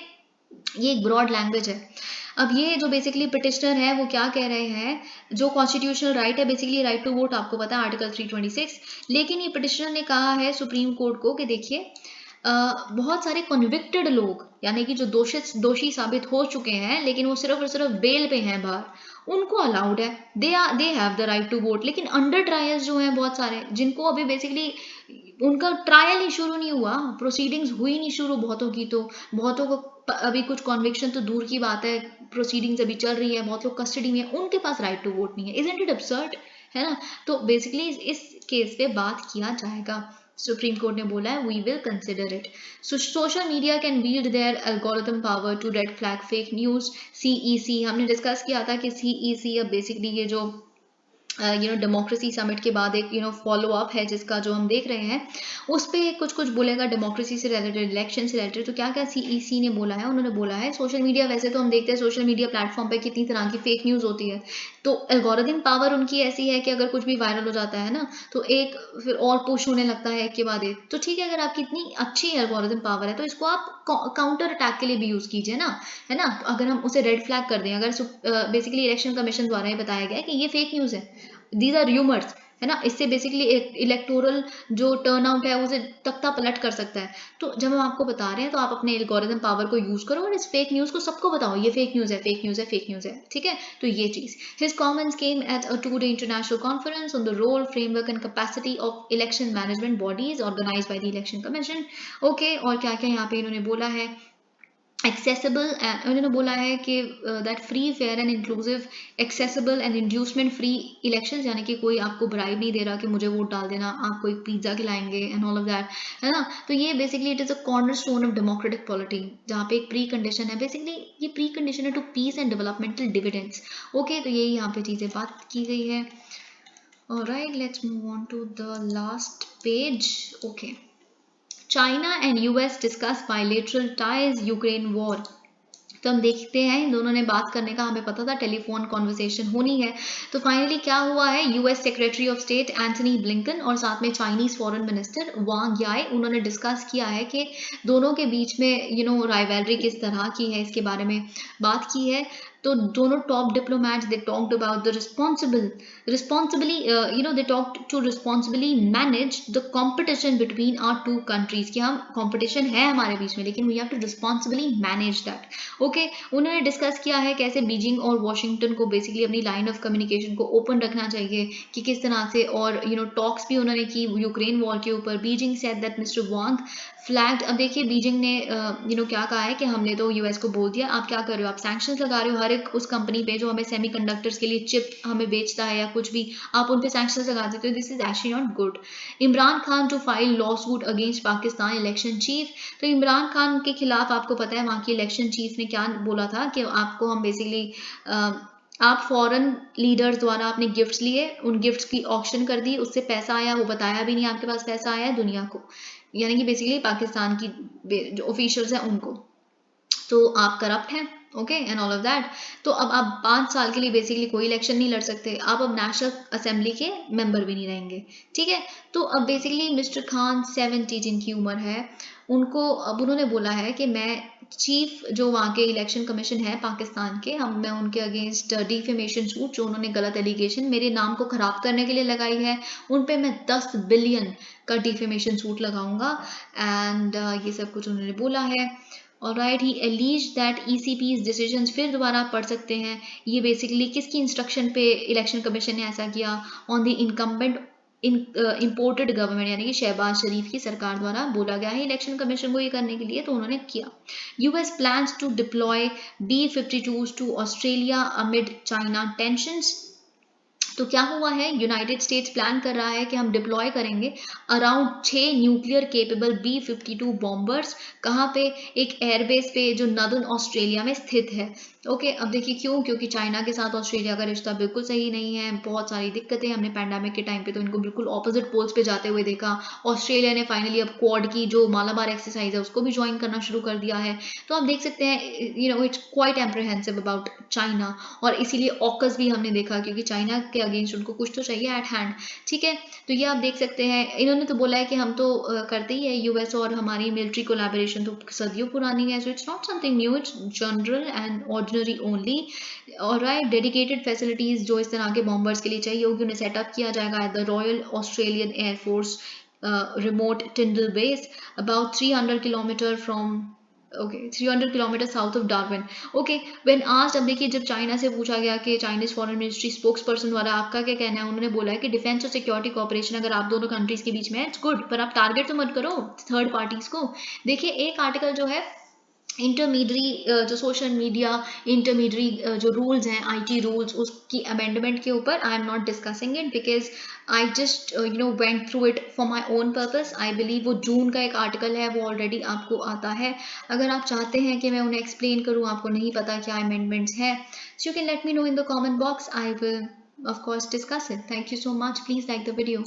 ये एक ब्रॉड लैंग्वेज है। अब ये जो बेसिकली पिटिशनर है वो क्या कह रहे हैं, जो कॉन्स्टिट्यूशनल राइट है बेसिकली राइट टू वोट आपको पता है आर्टिकल 326, लेकिन ये पिटिशनर ने कहा है सुप्रीम कोर्ट को कि देखिए बहुत सारे कन्विक्टेड लोग यानी कि जो दोषी साबित हो चुके हैं लेकिन वो सिर्फ और सिर्फ बेल पे हैं बाहर, उनको अलाउड है, they have the right to vote. लेकिन अंडर ट्रायल्स जो हैं बहुत सारे जिनको अभी बेसिकली उनका ट्रायल ही शुरू नहीं हुआ, प्रोसीडिंग्स हुई नहीं शुरू बहुतों की, तो बहुतों को अभी कुछ कॉन्विक्शन तो दूर की बात है, प्रोसीडिंग्स अभी चल रही है, बहुत लोग कस्टडी में है, उनके पास राइट टू वोट नहीं है। इजंट इट अब्सर्ड, है ना? तो बेसिकली इस केस पे बात किया जाएगा। सुप्रीम कोर्ट ने बोला है we will consider it. So social media can wield their algorithm power to red flag fake news. CEC हमने डिस्कस किया था कि सीईसी अब बेसिकली ये जो डेमोक्रेसी समिट के बाद एक फॉलो अप है जिसका जो हम देख रहे हैं उस पर कुछ कुछ बोलेगा डेमोक्रेसी से रिलेटेड, इलेक्शन से रिलेटेड। तो क्या क्या सीईसी ने बोला है, उन्होंने बोला है सोशल मीडिया, वैसे तो हम देखते हैं सोशल मीडिया प्लेटफॉर्म पे कितनी तरह की फेक न्यूज़ होती है, तो एल्गोरिथम पावर उनकी ऐसी है कि अगर कुछ भी वायरल हो जाता है ना तो एक फिर और पुश होने लगता है एक के बाद एक। तो ठीक है, अगर आपकी इतनी अच्छी एल्गोरिथम पावर है तो इसको आप काउंटर अटैक के लिए भी यूज़ कीजिए ना, है ना? तो अगर हम उसे रेड फ्लैग कर दें, अगर बेसिकली इलेक्शन कमीशन द्वारा ये बताया गया है कि ये फेक न्यूज़ है, दीज आर र्यूमर्स, है ना, इससे बेसिकली इलेक्टोरल जो टर्न आउट है उसे तख्ता पलट कर सकता है। तो जब हम आपको बता रहे हैं तो आप अपने एल्गोरिथम पावर को यूज करो और इस फेक न्यूज को सबको बताओ, ये फेक न्यूज है, फेक न्यूज है, फेक न्यूज है, ठीक है? तो ये चीज, his comments came at a 2-day international conference on the role, framework and capacity of election management bodies organised by the Election Commission. Okay, और क्या क्या यहाँ पे इन्होंने बोला है, एक्सेसिबल, उन्होंने बोला है कि that free fair and inclusive accessible and inducement free elections, यानी कि कोई आपको ब्राइब नहीं दे रहा कि मुझे वोट डाल देना, आपको एक पिज्जा खिलाएंगे एंड ऑल ऑफ दैट, है ना? तो ये basically it is a corner stone of democratic polity, जहाँ पे एक प्री कंडीशन है, बेसिकली ये प्री कंडीशन है to peace and developmental dividends. Okay, तो यही यहाँ पे चीजें बात की गई है। Alright, let's move on to the last page. Okay, China and US discuss bilateral ties, Ukraine war. तो हम देखते हैं इन दोनों ने बात करने का, हमें पता था टेलीफोन कॉन्वर्सेशन होनी है। तो फाइनली क्या हुआ है, US secretary of state Anthony Blinken और साथ में चाइनीज फॉरेन मिनिस्टर वांग याई, उन्होंने डिस्कस किया है कि दोनों के बीच में राइवलरी किस तरह की है, इसके बारे में बात की है। तो दोनों top diplomats they talked about the responsibly they talked to responsibly manage the competition between our two countries, कि हम कंपटीशन है हमारे बीच में लेकिन we have to responsibly manage that. Okay, उन्होंने डिस्कस किया है कैसे बीजिंग और वॉशिंगटन को बेसिकली अपनी लाइन ऑफ कम्युनिकेशन को ओपन रखना चाहिए कि किस तरह से, और टॉक्स भी उन्होंने की यूक्रेन वॉर के ऊपर। Beijing said that mister Wang flagged, अब देखिए बीजिंग ने क्या कहा है कि हमने तो यूएस को बोल दिया, आप क्या कर रहे हो, आप सैंक्शंस लगा रहे हो हर एक उस कंपनी पे जो हमें सेमीकंडक्टर्स के लिए चिप हमें बेचता है या कुछ भी, आप उन पे सैंक्शंस लगा देते हो, this is actually not good. Imran Khan to file law suit against Pakistan election chief. तो इमरान खान के खिलाफ आपको पता है वहाँ की इलेक्शन चीफ ने क्या बोला था कि आपको हम बेसिकली आप फॉरेन लीडर्स द्वारा आपने गिफ्ट्स लिए, उन गिफ्ट्स की ऑक्शन कर दी, उससे पैसा आया, वो बताया भी नहीं आपके पास पैसा आया है दुनिया को, यानी कि बेसिकली पाकिस्तान की जो ऑफिशियल्स हैं उनको, तो आप करप्ट हैं। Okay, and all of that. तो अब आप 5 साल के लिए बेसिकली कोई इलेक्शन नहीं लड़ सकते, आप अब नेशनल असेंबली के मेंबर भी नहीं रहेंगे, ठीक है? तो अब बेसिकली मिस्टर खान 70 जिनकी उम्र है, उनको अब उन्होंने बोला है कि मैं चीफ जो वहाँ के इलेक्शन कमीशन है पाकिस्तान के, मैं उनके अगेंस्ट डिफेमेशन सूट, जो उन्होंने गलत एलिगेशन मेरे नाम को खराब करने के लिए लगाई है, उन पे मैं 10 बिलियन का डिफेमेशन सूट लगाऊंगा, एंड ये सब कुछ उन्होंने बोला है। Alright, he allies that ECP's decisions, फिर दोबारा आप पढ़ सकते हैं, ये बेसिकली किसकी इंस्ट्रक्शन पे इलेक्शन कमीशन ने ऐसा किया, on the incumbent imported government, यानी कि शहबाज शरीफ की सरकार द्वारा बोला गया है इलेक्शन कमीशन को ये करने के लिए, तो उन्होंने किया। US plans to deploy B-52s to Australia amid China tensions. तो क्या हुआ है, यूनाइटेड स्टेट्स प्लान कर रहा है कि हम डिप्लॉय करेंगे around 6 nuclear capable B-52 bombers, कहाँ पे, एक एयरबेस पे जो नदर्न ऑस्ट्रेलिया में स्थित है। ओके, अब देखिए क्यों, क्योंकि चाइना के साथ ऑस्ट्रेलिया का रिश्ता बिल्कुल सही नहीं है, बहुत सारी दिक्कतें, हमने पैंडेमिक के टाइम पे तो इनको बिल्कुल ऑपोजिट पोल्स पे जाते हुए देखा। ऑस्ट्रेलिया ने फाइनली अब क्वाड की जो मालाबार एक्सरसाइज है उसको भी ज्वाइन करना शुरू कर दिया है। तो आप देख सकते हैं it's quite apprehensive about China, और इसीलिए ऑकस भी हमने देखा, क्योंकि चाइना के अगेंस्ट उनको कुछ तो चाहिए एट हैंड, ठीक है। तो ये आप देख सकते हैं, इन्होंने तो बोला है कि हम तो करते ही है, यूएस और हमारी मिलिट्री कोलैबोरेशन तो सदियों पुरानी है, so it's not something new, it's general and ordinary only. और राइट, डेडिकेटेड फैसिलिटीज जो इस तरह के बॉम्बर्स के लिए चाहिए होगी उन्हें सेटअप किया जाएगा at the royal Australian air force remote Tyndall base about 300 kilometer from, okay 300 kilometre south of Darwin. Okay, when asked, अब देखिए जब चाइना से पूछा गया कि Chinese foreign ministry spokes person द्वारा आपका क्या कहना है, उन्होंने बोला है कि डिफेंस और सिक्योरिटी कोऑपरेशन अगर आप दोनों कंट्रीज के बीच में है इट्स गुड, पर आप टारगेट तो मत करो थर्ड पार्टीज को। देखिए एक आर्टिकल जो है इंटरमीडियरी जो सोशल मीडिया इंटरमीडियरी जो रूल्स हैं, आईटी रूल्स, उसकी अमेंडमेंट के ऊपर I am not discussing it because I just went through it for my own purpose. I believe वो जून का एक आर्टिकल है, वो ऑलरेडी आपको आता है। अगर आप चाहते हैं कि मैं उन्हें एक्सप्लेन करूँ, आपको नहीं पता क्या अमेंडमेंट्स हैं, so you can let me know in the comment box, I will of course discuss it. Thank you so much. Please like the video.